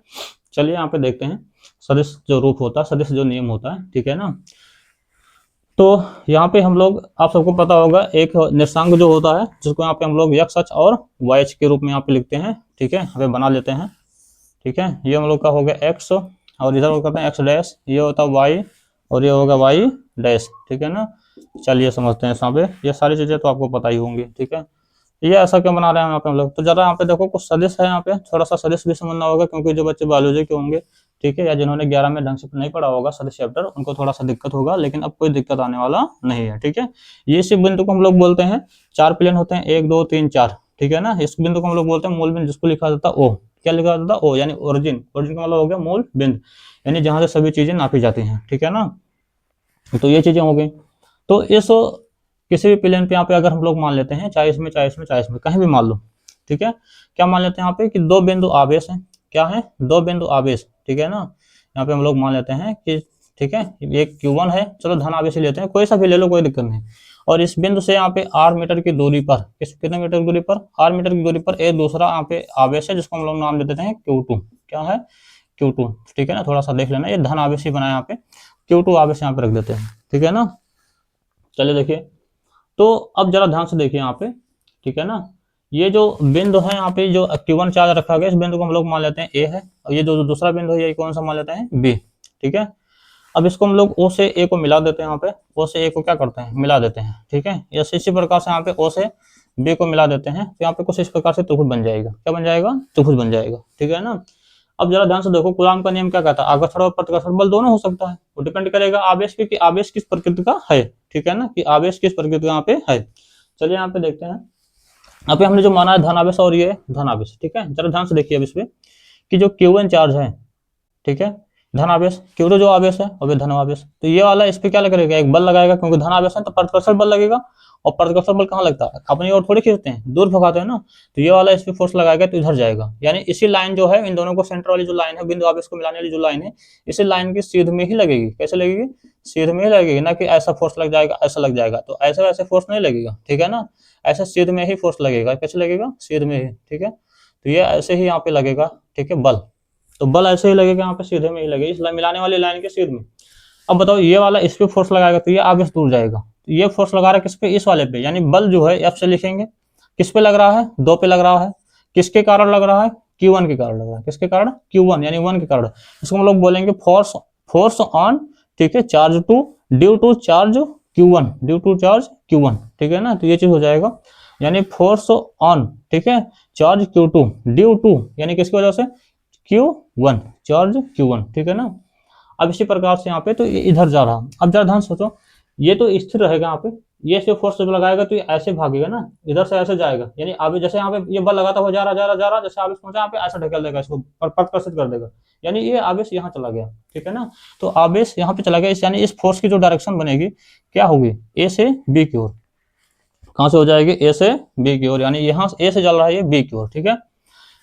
चलिए यहाँ पे देखते हैं सदिश जो रूप होता है, सदिश जो नियम होता है, ठीक है ना। तो यहाँ पे हम लोग, आप सबको पता होगा एक निर्देशांक जो होता है जिसको यहाँ पे हम लोग x अक्ष और y अक्ष के रूप में यहाँ पे लिखते हैं, ठीक है, यहाँ पे बना लेते हैं, ठीक है। ये हम लोग का हो गया x और इधर करते हैं x डैश, ये होता है y और ये होगा y डैश, ठीक है ना। चलिए समझते हैं यहाँ पे, ये सारी चीजें तो आपको पता ही होंगी, ठीक है। ये ऐसा क्यों बना रहे हैं यहाँ पे हम लोग, तो जरा यहाँ पे देखो कुछ सदिश है, यहाँ पे थोड़ा सा सदिश भी समझना होगा क्योंकि जो बच्चे बायोलॉजी के होंगे, ठीक है, या जिन्होंने 11 में ढंग से नहीं पढ़ा होगा सदिश चैप्टर, उनको थोड़ा सा दिक्कत होगा, लेकिन अब कोई दिक्कत आने वाला नहीं है। ठीक है, ये इस बिंदु को हम लोग बोलते हैं, 4 प्लेन होते हैं, 1 2 3 4, ठीक है ना। इस बिंदु को हम लोग बोलते हैं मूल बिंदु, जिसको लिखा जाता है ओ। क्या लिखा जाता है? ओ, यानी ओरिजिन। ओरिजिन का मतलब हो गया मूल बिंदु, यानी जहां से सभी चीजें नापी जाती हैं। ठीक है ना, तो ये चीजें हो गई। तो इस किसी भी प्लेन पे यहाँ पे अगर हम लोग मान लेते हैं, चाहे इसमें चाहे इसमें चाहे इसमें, कहीं भी मान लो, ठीक है, क्या मान लेते हैं यहाँ पे कि 2 बिंदु आवेश हैं। क्या है? 2 बिंदु आवेश। ठीक है ना, यहाँ पे हम लोग मान लेते हैं कि ठीक है, एक Q1 है, चलो धन आवेश ही लेते हैं, कोई सा भी ले लो, कोई दिक्कत नहीं। और इस बिंदु से यहाँ पे r मीटर की दूरी पर, कितने मीटर की दूरी पर? r मीटर की दूरी पर एक दूसरा यहाँ पे आवेश है, जिसको हम लोग नाम दे देते हैं Q2। क्या है? Q2। ठीक है ना, थोड़ा सा देख लेना, ये धन आवेश ही बना यहाँ पे, Q2 आवेश यहाँ पे रख देते हैं। ठीक है ना, चलिए देखिए, तो अब जरा ध्यान से देखिए यहाँ पे। ठीक है ना, ये जो बिंदु है यहाँ पे, जो Q1 चार्ज रखा गया, इस बिंदु को हम लोग मान लेते हैं A है, और ये जो दूसरा बिंदु है, ये कौन सा मान लेते हैं? B। ठीक है, अब इसको हम लोग O से A को मिला देते हैं, यहाँ पे O से A को क्या करते हैं? मिला देते हैं। ठीक है, ऐसे इसी प्रकार से यहाँ पे O से B को मिला देते हैं, तो यहाँ पे कुछ इस प्रकार से त्रिभुज बन जाएगा। क्या बन जाएगा? त्रिभुज बन जाएगा। ठीक है ना, अब जरा ध्यान से देखो, कूलॉम का नियम क्या कहता है? आकर्षण और प्रतिकर्षण बल दोनों हो सकता है, वो डिपेंड करेगा आवेश की, कि आवेश किस प्रकृति का है। ठीक है ना, कि आवेश किस प्रकृति का यहाँ पे है। चलिए यहाँ पे देखते हैं, यहाँ पे हमने जो माना है धन आवेश और ये धन आवेश। ठीक है, जरा ध्यान से देखिए अब इसमें कि जो Q1 चार्ज है, ठीक है, धन आवेश, Q2 जो आवेश है और धन आवेश, तो ये वाला इस पे क्या लगेगा? एक बल लगाएगा, क्योंकि धन आवेश है तो प्रतिकर्षण बल लगेगा, और प्रतिकर्षण बल कहाँ लगता है? अपनी ओर थोड़ी खींचते हैं, दूर भगाते हैं ना, तो ये वाला इस पे फोर्स लगाएगा तो इधर जाएगा। यानी इसी लाइन जो है, इन दोनों को सेंटर वाली जो लाइन है, बिंदु आवेश को मिलाने वाली जो लाइन है, इसी लाइन की सीध में ही लगेगी। कैसे लगेगी? सीध में ही लगेगी, ना कि ऐसा फोर्स लग जाएगा, ऐसा लग जाएगा, तो ऐसा वैसे फोर्स नहीं लगेगा। ठीक है ना, ऐसा सीध में ही फोर्स लगेगा। कैसे लगेगा? सीध में ही। ठीक है, तो ये ऐसे ही यहाँ पे लगेगा। ठीक है, बल, तो बल ऐसे ही लगेगा यहाँ पे, सीधे में ही लगेगा, इस मिलाने वाली लाइन के सीध में। अब बताओ, ये वाला इस पे फोर्स लगाएगा तो ये आवेश दूर जाएगा, तो ये फोर्स लगा रहा है किस पे? इस वाले पे, यानी बल जो है F से लिखेंगे, किस पे लग रहा है? 2 पे लग रहा है। किसके कारण लग रहा है? Q1 के कारण लग रहा है। किसके कारण? Q1 यानी 1 के कारण। इसको हम लोग बोलेंगे फोर्स ऑन, ठीक है, charge two, due to charge Q1, due to charge Q1। ठीक है ना, तो ये चीज हो जाएगा, यानी फोर्स ऑन, ठीक है, चार्ज Q2, ड्यू टू यानी किसकी वजह से? Q1, charge Q1। ठीक है ना, अब इसी प्रकार से यहाँ पे तो इधर जा रहा। अब जरा ध्यान सोचो, ये तो स्थिर रहेगा यहाँ पे, ये से फोर्स जब लगाएगा तो ये ऐसे भागेगा ना, इधर से ऐसे जाएगा, यानी अभी जैसे यहाँ पे ये बल लगाता हुआ जा रहा, जैसे आवेश पहुंचा यहाँ पे, ऐसा ढकेल देगा इसको, प्रतिकर्षित कर देगा, यानी ये आवेश यहाँ चला गया। ठीक है ना, तो आवेश यहाँ पे चला गया, यानी इस फोर्स की जो डायरेक्शन बनेगी क्या होगी? A से B की ओर। कहाँ से हो जाएगी? A से B की ओर, यानी यहाँ A से चल रहा है ये B की ओर। ठीक है,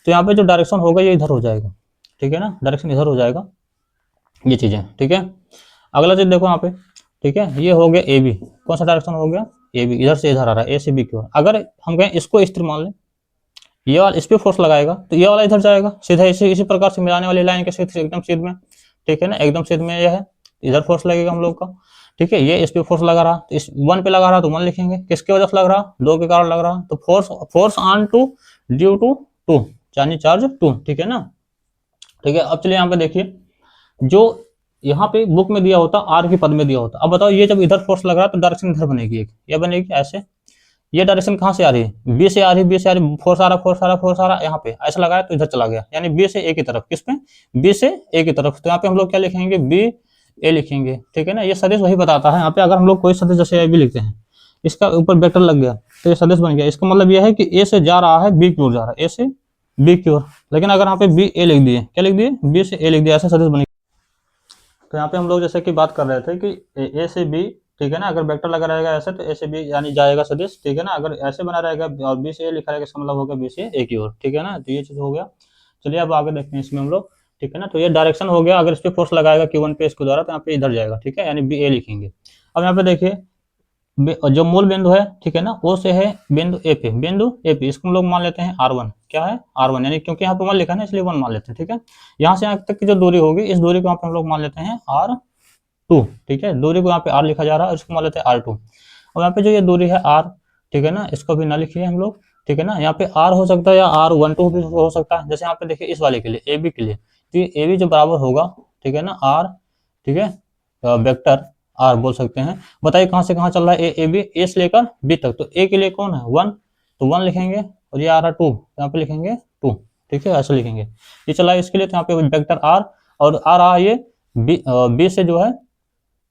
तो यहाँ पे जो डायरेक्शन होगा ये इधर हो जाएगा। ठीक है ना, डायरेक्शन इधर हो जाएगा, ये चीजें। ठीक है, अगला चीज देखो यहाँ पे, ठीक है, ये हो गया ए बी, कौन सा डायरेक्शन हो गया? ए बी, इधर से इधर आ रहा है, ए से बी की ओर। अगर हम कहें इसको स्थिर मान लें, ये वाला इस पे फोर्स लगाएगा तो ये वाला इधर जाएगा सीधा, इसी प्रकार से मिलाने वाली लाइन के सीधे एकदम सीध में। ठीक है ना, एकदम सीध में यह है, इधर फोर्स लगेगा हम लोग का। ठीक है, ये इस पे फोर्स लगा रहा, तो इस 1 पे लगा रहा तो 1 लिखेंगे, किसकी वजह से लग रहा? 2 के कारण लग रहा, तो force on two, due to 2, यानी चार्ज 2। ठीक है ना, ठीक है, अब चलिए यहाँ पे देखिए, जो यहाँ पे बुक में दिया होता आर के पद में दिया होता। अब बताओ, ये जब इधर फोर्स लग रहा है तो डायरेक्शन इधर बनेगी, एक ये बनेगी ऐसे। ये डायरेक्शन कहाँ से आ रही है? बी से आ रही है, बी से आ रही, फोर्स आ रहा यहाँ पे ऐसा लगाया तो इधर चला गया, यानी बी से ए की तरफ। किस पे? बी से ए की तरफ। तो यहाँ पे हम लोग क्या लिखेंगे? बी ए लिखेंगे। ठीक है ना, ये सदिश वही बताता है। यहाँ पे अगर हम लोग कोई सदिश जैसे भी लिखते हैं, इसका ऊपर वेक्टर लग गया तो ये सदिश बन गया। इसका मतलब यह है कि ए से जा रहा है बी की ओर जा रहा है, ए से बी की ओर। लेकिन अगर यहाँ पे बी ए लिख दिए, क्या लिख दिए? बी से ए लिख दिया, ऐसा सदिश बन। तो यहाँ पे हम लोग जैसे कि बात कर रहे थे कि ए से बी, ठीक है ना, अगर वेक्टर लगा रहेगा ऐसे तो ए से बी यानी जाएगा सदिश। ठीक है ना, अगर ऐसे बना रहेगा और बी से ए लिखा रहेगा, इसका मतलब होगा बी से ए की ओर। ठीक है ना, तो ये चीज हो गया। चलिए अब आगे देखते हैं इसमें हम लोग। ठीक है ना, तो ये डायरेक्शन हो गया, अगर इस पे फोर्स लगाएगा Q1 पे इसके द्वारा तो यहाँ पे इधर जाएगा। ठीक है, यानी बी ए लिखेंगे। अब यहाँ पे देखिए, जो मूल बिंदु है, ठीक है ना, ओ से है बिंदु ए पे, इसको हम लोग मान लेते हैं R1। क्या है? R1, यानी क्योंकि यहाँ पे 1 लिखा है ना, इसलिए 1 मान लेते हैं। ठीक है, यहाँ से यहाँ तक की जो दूरी होगी, इस दूरी को यहाँ पे हम लोग मान लेते हैं R2। ठीक है, दूरी को यहाँ पे R लिखा जा रहा है, इसको मान लेते हैं R2। और यहाँ पे जो ये दूरी है R, ठीक है ना, इसको भी ना लिखिए हम लोग। ठीक है ना, यहाँ पे R हो सकता है या R12 भी हो सकता है। जैसे यहाँ पे देखिए इस वाले के लिए, AB के लिए, तो ये AB जो बराबर होगा, ठीक है ना, R, ठीक है, वेक्टर R बोल सकते हैं। बताइए कहाँ से कहाँ चल रहा है? AB, A से लेकर B तक। तो A के लिए कौन है? 1, तो 1 लिखेंगे, और ये आ रहा 2, यहाँ पे लिखेंगे 2। ठीक है, ऐसे लिखेंगे। ये चला इसके लिए, तो यहाँ पे वेक्टर R और आ रहा है ये बी से जो है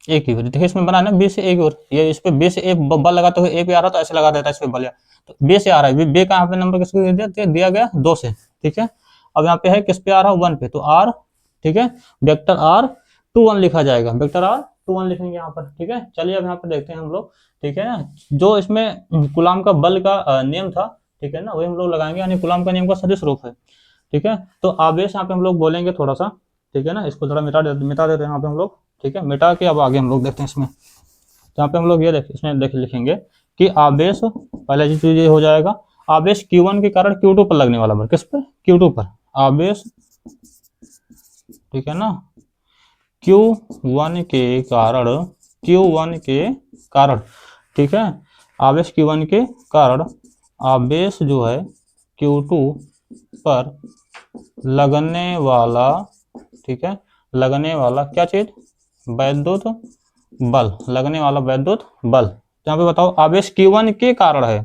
ए की ओर। देखिए इसमें बना ना बी से ए की ओर, ये इस पे बी से ए बल लगाते हुए ए पे आ रहा तो ऐसे लगा देता है इस पे बल, तो बी से आ रहा है, बी का यहाँ पे नंबर किसको दिया गया 2 से, ठीक है। अब यहाँ पे है किस पे आ रहा है 1 पे, तो आर, ठीक है, वेक्टर आर 2 1 लिखा जाएगा, वेक्टर आर 2 1 लिखेंगे यहाँ पर, ठीक है। चलिए अब यहाँ पर देखते हैं हम लोग, ठीक है ना, जो इसमें कूलाम का बल का नियम था, ठीक है ना, वही हम लोग लगाएंगे, यानी कूलाम का नियम का सदिश रूप है, ठीक है। तो आवेश यहाँ पे हम लोग बोलेंगे थोड़ा सा, ठीक है ना, इसको थोड़ा मिटा देते हैं यहाँ पे हम लोग, ठीक है, मिटा के अब आगे हम लोग देखते हैं इसमें। तो यहाँ पे हम लोग ये इसमें लिखेंगे कि आवेश, पहले चीज ये हो जाएगा, आवेश Q1 के कारण Q2 पर लगने वाला बल, किस पर, Q2 पर आवेश, ठीक है ना, Q1 के कारण, Q1 के कारण, ठीक है, आवेश Q1 के कारण आवेश जो है Q2 पर लगने वाला, ठीक है, लगने वाला क्या चीज, वैद्युत बल, लगने वाला वैद्युत बल। तो यहाँ पे बताओ आवेश Q1 के कारण है,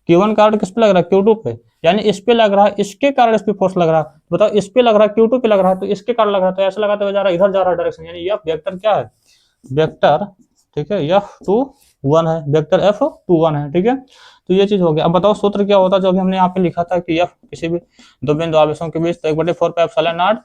Q1 कारण किस पे लग रहा है, Q2 पे, यानी इस पे लग रहा है, इसके कारण इस पे फोर्स लग रहा है, बताओ इस पे लग रहा है, Q2 पे लग रहा है, तो इसके कारण लग रहा है, तो ऐसे लगाते हुए जा रहा है, इधर जा रहा है डायरेक्शन, यानी F वेक्टर क्या है, वेक्टर, ठीक है, F21 है, वेक्टर F21 है, ठीक है। तो ये चीज हो गया। अब बताओ सूत्र क्या होता है, जो अभी हमने यहाँ पे लिखा था कि F किसी भी दो बिंदु आवेशों के बीच, तो 1/4 pi epsilon not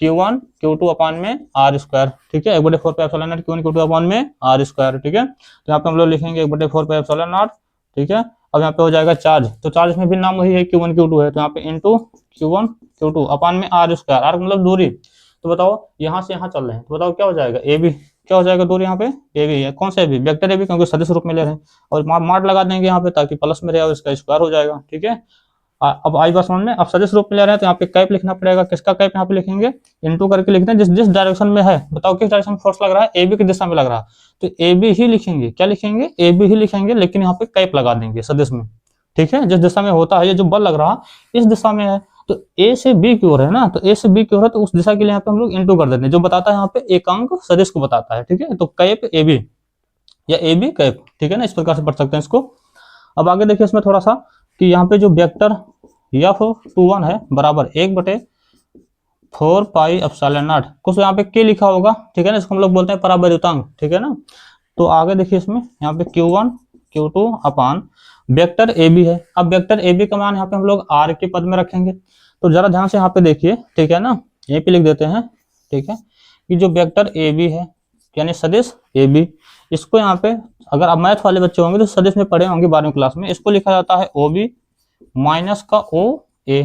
Q1 Q2 अपान में R स्क्वायर, ठीक है, 1/4 pi epsilon not Q1 Q2 अपान में R स्क्वायर, ठीक है। तो यहाँ पे हम लोग लिखेंगे 1/4 पाई एप्सिलॉन नॉट, ठीक है। अब यहाँ पे हो जाएगा चार्ज, तो चार्ज में भी नाम वही है Q1 Q2 है, तो यहाँ पे इंटू Q1 Q2 अपान में R स्क्वायर, R मतलब दूरी। तो बताओ यहाँ से यहाँ चल रहे हैं, तो बताओ क्या हो जाएगा, ए बी, क्या हो जाएगा दूरी यहाँ पे, ए बी है, कौन सा A B, vector A B, क्योंकि सदिश रूप में ले रहे हैं, और मार्क लगा देंगे यहाँ पे ताकि प्लस में रहे और इसका स्क्वायर हो जाएगा, ठीक है। अब आई बात समझ में, अब सदिश रूप में ले रहे हैं तो यहाँ पे कैप लिखना पड़ेगा, किसका कैप यहाँ पे लिखेंगे, इनटू करके लिखते हैं जिस जिस डायरेक्शन में है, बताओ किस डायरेक्शन में फोर्स लग रहा है, ए बी की दिशा में लग रहा है, तो ए बी ही लिखेंगे, क्या लिखेंगे, ए बी ही लिखेंगे, लेकिन यहाँ पे कैप लगा देंगे सदिश में, ठीक है, जिस दिशा में होता है, ये जो बल लग रहा इस दिशा में है, तो ए से बी की ओर है ना, तो ए से बी की ओर है, तो उस दिशा के लिए यहाँ पे हम लोग इंटू कर देते हैं, जो बताता है यहाँ पे एकांक सदिश को बताता है, ठीक है। तो कैप ए बी या ए बी कैप, ठीक है ना, इस प्रकार से पढ़ सकते हैं इसको। अब आगे देखिए इसमें थोड़ा सा कि यहाँ पे जो वेक्टर F21 है बराबर 1/4 पाई एप्सिलॉन नॉट, कुछ यहाँ पे के लिखा होगा, ठीक है ना, इसको हम लोग बोलते हैं परावैद्युतांक, ठीक है ना। तो आगे देखिए इसमें यहाँ पे Q1 Q2 upon vector A B है। अब वेक्टर ए बी का मान यहाँ पे हम लोग R के पद में रखेंगे, तो जरा ध्यान से यहाँ पे देखिए, ठीक है ना, यहीं पे लिख देते हैं, ठीक है, कि जो वेक्टर ए बी है यानी सदिश ए बी, इसको यहाँ पे अगर आप मैथ वाले बच्चे होंगे तो सदिश में पढ़े होंगे 12वीं क्लास में, इसको लिखा जाता है ओ बी माइनस का ओ ए,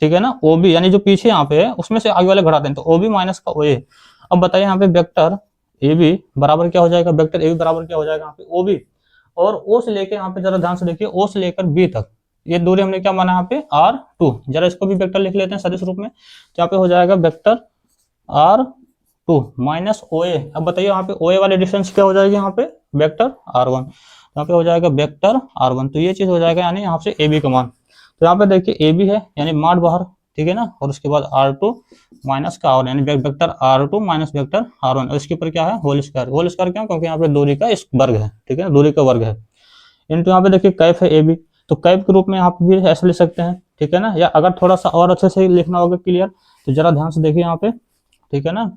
ठीक है ना, ओ बी यानी जो पीछे यहाँ पे है उसमें से आगे वाले घटाते हैं, तो ओ बी माइनस का ओ ए। अब बताइए यहाँ पे वेक्टर ए बी बराबर क्या हो जाएगा, वेक्टर ए बी बराबर क्या हो जाएगा यहाँ पे ओ बी, और ओ से लेकर यहाँ पे जरा ध्यान से देखिए, ओ से लेकर बी तक ये दूरी हमने क्या माना यहाँ पे R2, जरा इसको भी वेक्टर लिख लेते हैं सदिश रूप में, तो यहाँ पे हो जाएगा वेक्टर R2 माइनस ओ ए। अब बताइए यहाँ पे ओ ए वाले डिस्टेंस क्या हो जाएगी, यहाँ पे वेक्टर R1, यहाँ पे हो जाएगा वेक्टर R1, तो ये चीज हो जाएगा, यानी यहाँ से ए बी का मान, तो यहाँ पे देखिए ए बी है यानी माड बाहर, ठीक है ना, और उसके बाद R2 माइनस का R, यानी vector R2 minus vector R1, और इसके ऊपर क्या है होल स्क्वायर, होल स्क्वायर क्यों, क्योंकि यहाँ पे दूरी का इस वर्ग है, ठीक है ना, दूरी का वर्ग है। इनटू यहाँ पे देखिए कैप है ए बी, तो कैप के रूप में यहाँ पे भी ऐसे लिख सकते हैं, ठीक है ना, या अगर थोड़ा सा और अच्छे से लिखना होगा क्लियर, तो जरा ध्यान से देखिए यहाँ पे, ठीक है ना,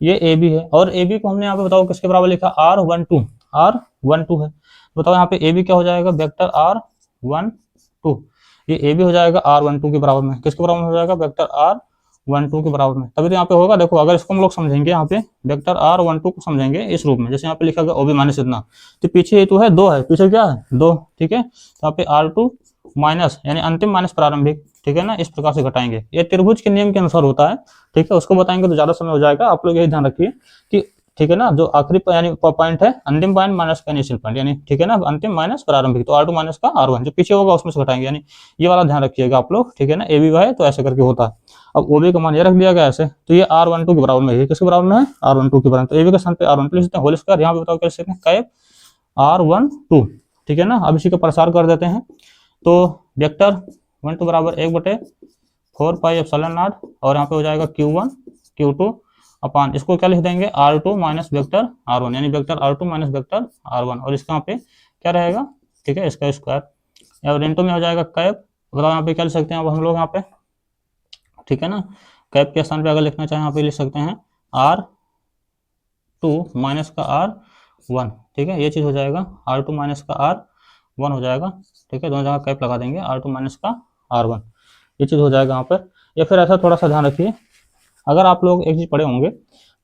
ये ए बी है, और ए बी को हमने यहाँ पे बताओ किसके बराबर लिखा, R12 है, बताओ यहाँ पे ए बी क्या हो जाएगा, वेक्टर R12, ये ए बी हो जाएगा R12 के बराबर में, किसके बराबर में हो जाएगा, वेक्टर R12 के बराबर में, तभी तो यहाँ पे होगा। देखो अगर इसको हम लोग समझेंगे यहाँ पे वेक्टर R12 को समझेंगे इस रूप में, जैसे यहाँ पे लिखा गया ओ बी माइनस इतना, तो पीछे ये तो है 2 है, पीछे क्या है 2, ठीक है, तो यहाँ पे R2 माइनस यानी अंतिम माइनस प्रारंभिक, ठीक है ना, इस प्रकार से घटाएंगे, ये त्रिभुज के नियम के अनुसार होता है, ठीक है, उसको बताएंगे तो ज्यादा समय हो जाएगा, आप लोग यही ध्यान रखिए कि, ठीक है ना, जो आखिरी यानी पॉइंट है अंतिम पॉइंट माइनस का इनिशियल पॉइंट, यानी ठीक है ना, अंतिम माइनस प्रारंभिक, तो R2 माइनस का R1 जो पीछे होगा उसमें से घटाएंगे, यानी ये वाला ध्यान रखिएगा आप लोग, ठीक है ना, ए बी वाई तो ऐसे करके होता है। अब ओ बी का मान ये रख दिया गया ऐसे, तो ये R12 के बराबर में है, किसके बराबर में है, R12 के बराबर, तो ए बी के स्थान पे R12 लिख सकते हैं, होल स्क्वायर यहाँ पे बताओ क्या लिख सकते हैं, कैप R12, ठीक है ना। अब इसी का प्रसार कर देते हैं, तो वेक्टर 12 बराबर 1/4 पाई एप्सिलॉन नॉट, और यहाँ पे हो जाएगा Q1 Q2 अपान, इसको क्या लिख देंगे R2 माइनस वेक्टर R1, यानी vector R2 minus vector R1, और इसका यहाँ पे क्या रहेगा, ठीक है, इसका स्क्वायर, और इंटू में हो जाएगा कैप, बताओ यहाँ पे क्या लिख सकते हैं अब हम लोग यहाँ पे, ठीक है ना, कैप के स्थान पे अगर लिखना चाहें यहाँ पे लिख सकते हैं R2 माइनस का R1, ठीक है, ये चीज़ हो जाएगा R2 माइनस का R1 हो जाएगा, ठीक है, दोनों जगह कैप लगा देंगे R2 माइनस का R1, ये चीज़ हो जाएगा यहाँ पर। या फिर ऐसा थोड़ा सा ध्यान रखिए, अगर आप लोग एक चीज़ पढ़े होंगे,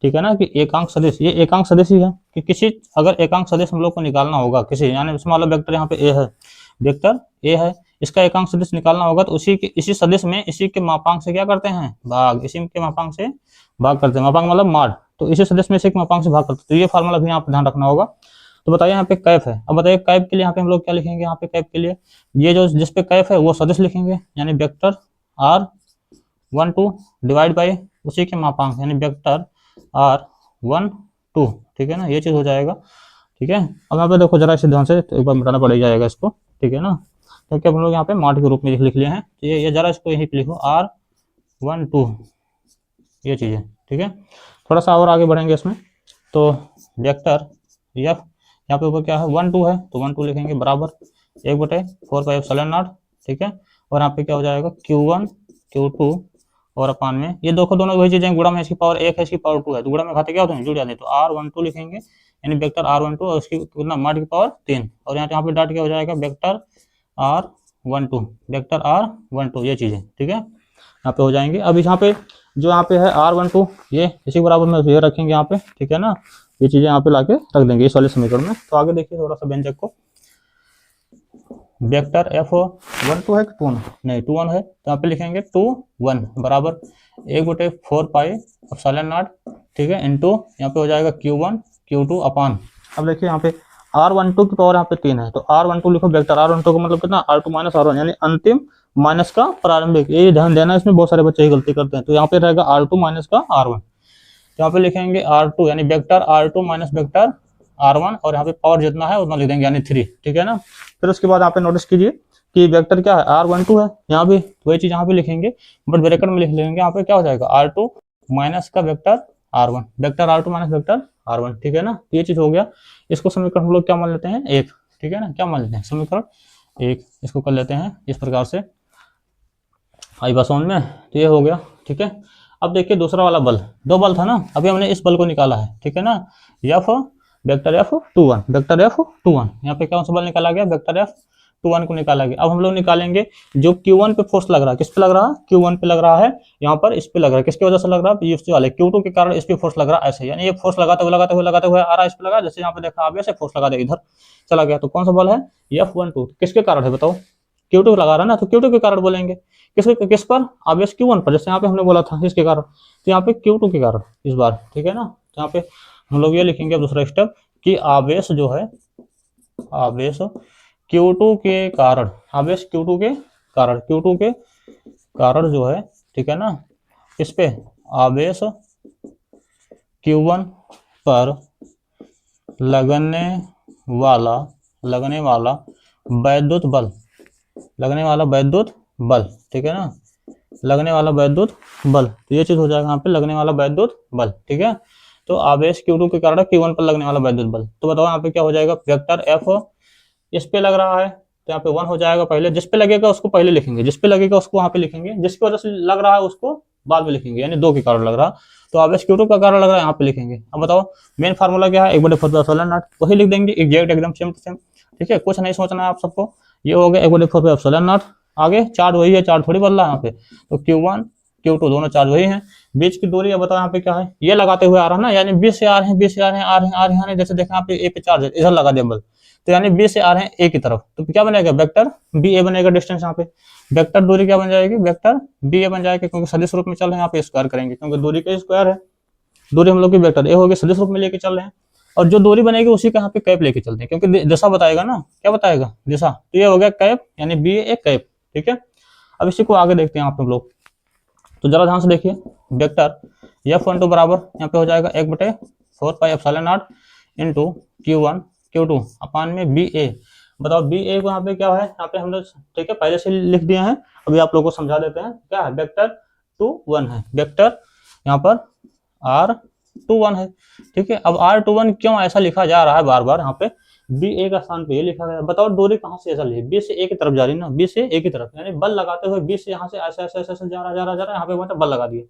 ठीक है ना, कि एकांक सदिश, ये एकांक सदिश ही है कि किसी, अगर एकांक सदिश हम लोग को निकालना होगा किसी, यानी मान लो वेक्टर यहाँ पे ए है, वेक्टर ए है, इसका एकांक सदिश निकालना होगा तो इसी सदिश में इसी के मापांक से क्या करते हैं, भाग, इसी के मापांक से भाग करते हैं, मापांक मतलब माड, तो इसी सदिश में इसी के मापांक से भाग करते हैं, तो ये फार्मूला भी यहाँ पे ध्यान रखना होगा। तो बताइए यहाँ पे कैप है, अब बताइए कैप के लिए यहाँ पे हम लोग क्या लिखेंगे, यहाँ पे कैप के लिए ये जो जिस पे कैप है वो सदिश लिखेंगे, यानी वेक्टर R12 डिवाइड बाई उसी के मापांक, यानी वेक्टर R12, ठीक है ना, ये चीज़ हो जाएगा, ठीक है। अब यहाँ पे देखो जरा इसे ध्यान से, तो एक बार मिटाना पड़ जाएगा इसको, ठीक है ना, क्योंकि अब हम लोग यहाँ पे माड के रूप में लिख लिए हैं, तो ये जरा इसको यहीं पे लिखो R12, ये चीज़ है, ठीक है। थोड़ा सा और आगे बढ़ेंगे इसमें, तो वेक्टर F यहाँ पे ऊपर क्या है 1 2 है, तो 1 2 लिखेंगे बराबर 1/4πε0, ठीक है, और यहाँ पे क्या हो जाएगा Q1 Q2 और अपान में ये देखो दोनों वही चीजें, गुणा में इसकी पावर 1 है, इसकी पावर 2 है, तो गुणा में खाते क्या होते हैं, जुड़ जाते हैं, तो R12 लिखेंगे, यानी वेक्टर R12 और उसकी कितना माड की पावर 3, और यहाँ पे डॉट क्या हो जाएगा वेक्टर R12, वेक्टर R12, ये चीजें, ठीक है, यहाँ पे हो जाएंगे। अब यहाँ पे जो यहाँ पे है R12, ये इसी बराबर में ये रखेंगे यहाँ पे, ठीक है ना, ये चीजें यहाँ पे लाके रख देंगे इस वाले समीकरण में। तो आगे देखिए थोड़ा सा व्यंजक को, वेक्टर F12 है कि 2 नहीं 2 1 है, तो यहाँ पे लिखेंगे 2 1 बराबर 1/4πε0, ठीक है, इंटू यहाँ पे हो जाएगा Q1 Q2 अपान, अब देखिए यहाँ पे R12 की पावर यहाँ पे 3 है, तो R12 लिखो, वेक्टर R12 का मतलब कितना R2 माइनस R1, यानी अंतिम माइनस का प्रारंभिक, ये ध्यान देना, इसमें बहुत सारे बच्चे ही गलती करते हैं, तो यहाँ पे रहेगा R2 माइनस का R1, तो यहाँ पे लिखेंगे R2 यानी vector R2 minus vector R1, और यहाँ पे पावर जितना है उतना लिख देंगे यानी 3, ठीक है ना। फिर उसके बाद यहाँ पे नोटिस कीजिए कि वेक्टर क्या है R12 है, यहाँ भी वही चीज यहाँ पे लिखेंगे, बट ब्रैकेट में लिख लेंगे, यहाँ पे क्या हो जाएगा R2 माइनस का vector R1, vector R2 minus vector R1, ठीक है ना, ये चीज हो गया। इसको समीकरण हम लोग क्या मान लेते हैं 1, ठीक है ना, क्या मान लेते हैं समीकरण 1, इसको कर लेते हैं इस प्रकार से आई बस ऑन में, तो ये हो गया, ठीक है। अब देखिए दूसरा वाला बल, 2 बल था ना, अभी हमने इस बल को निकाला है, ठीक है ना, F vector F21, vector F21, यहाँ पे कौन सा बल निकाला गया, वेक्टर F21 को निकाला गया। अब हम लोग निकालेंगे जो Q1 पे फोर्स लग रहा है, किस पे लग रहा है, Q1 पे लग रहा है, यहाँ पर इस पे लग रहा है, किसकी वजह से लग रहा है, यूएफसी वाले Q2 के कारण इस पे फोर्स लग रहा है, ऐसे यानी ये फोर्स लगाते हुए आ रहा है, इस पे लगा, जैसे यहाँ पे देखा आप ऐसे फोर्स लगा दे इधर चला गया, तो कौन सा बल है F12, किसके कारण है बताओ, Q2 लगा रहा है ना, तो Q2 के कारण बोलेंगे, किस पर, आवेश Q1 पर, जैसे यहाँ पे हमने बोला था इसके कारण, तो यहाँ पे Q2 के कारण इस बार, ठीक है ना, तो यहाँ पे हम लोग ये लिखेंगे अब दूसरा स्टेप कि आवेश जो है, आवेश Q2 के कारण, आवेश Q2 के कारण जो है, ठीक है ना, इस पे आवेश Q1 पर लगने वाला वैद्युत बल, ठीक है ना, लगने वाला वैद्युत बल, तो ये चीज हो जाएगा यहाँ पे लगने वाला वैद्युत बल, ठीक है। तो आवेश Q2 के कारण Q1 पर लगने वाला वैद्युत बल, तो बताओ यहाँ पे क्या हो जाएगा, वेक्टर F इस पे लग रहा है, तो यहाँ पे 1 हो जाएगा, पहले जिस पे लगेगा उसको पहले लिखेंगे, जिस पे लगेगा उसको वहां पे लिखेंगे, जिसकी वजह से लग रहा है उसको बाद में लिखेंगे, यानी 2 के कारण लग रहा, तो आवेश Q2 का कारण लग रहा है यहाँ पे लिखेंगे। अब बताओ मेन फार्मूला क्या है, 1/4πε0, वही लिख देंगे एग्जैक्ट एकदम सेम टू सेम, ठीक है, कुछ नहीं सोचना है आप सबको, ये हो गया 1/4πε0, आगे चार्ज वही है, चार्ज थोड़ी बदल रहा है यहाँ पे, तो Q1 Q2 दोनों चार्ज वही हैं, बीच की दूरी अब बताओ यहाँ पे क्या है, ये लगाते हुए आ रहा है ना, यानी बी से आ रहे हैं, आ रहे हैं, जैसे देखा आप ए पे चार्ज है, इधर लगा दे बल, तो यानी बी से आ रहे हैं ए की तरफ, तो क्या बनेगा वेक्टर बी ए बनेगा, डिस्टेंस यहाँ पे वेक्टर दूरी क्या बन जाएगी, वेक्टर बी ए बन जाएगी, क्योंकि सदिश रूप में चल रहे हैं, यहाँ पे स्क्वायर करेंगे, क्योंकि दूरी का स्क्वायर है, दूरी हम लोग की वेक्टर ए होगी, सदिश रूप में लेके चल रहे हैं, और जो दूरी बनेगी उसी का यहाँ पे कैप लेके चलते हैं, क्योंकि दिशा बताएगा ना, क्या बताएगा दिशा, तो ये हो गया कैप, यानी बी ए कैप, ठीक है। अब इसी को आगे देखते हैं आप लोग, तो जरा ध्यान से देखिए, वेक्टर F12 बराबर यहाँ पे हो जाएगा 1/4πε0 इंटू Q1 Q2 अपान में बी ए, बताओ बी ए को यहाँ पे क्या है, यहाँ पे हम लोग ठीक है पहले से लिख दिए हैं, अभी आप लोगों को समझा देते हैं क्या है, वेक्टर 2 1 है, वेक्टर यहाँ पर R21 है, ठीक है। अब R21 क्यों ऐसा लिखा जा रहा है बार बार यहाँ पे, बी ए का स्थान पे ये लिखा गया। बताओ दूरी कहाँ से चल रही है, बी से ए की तरफ जा रही है ना, बी से ए की तरफ, यानी बल लगाते हुए बी से यहाँ से ऐसे ऐसे ऐसे जा रहा यहाँ पे मतलब बल लगा दिए,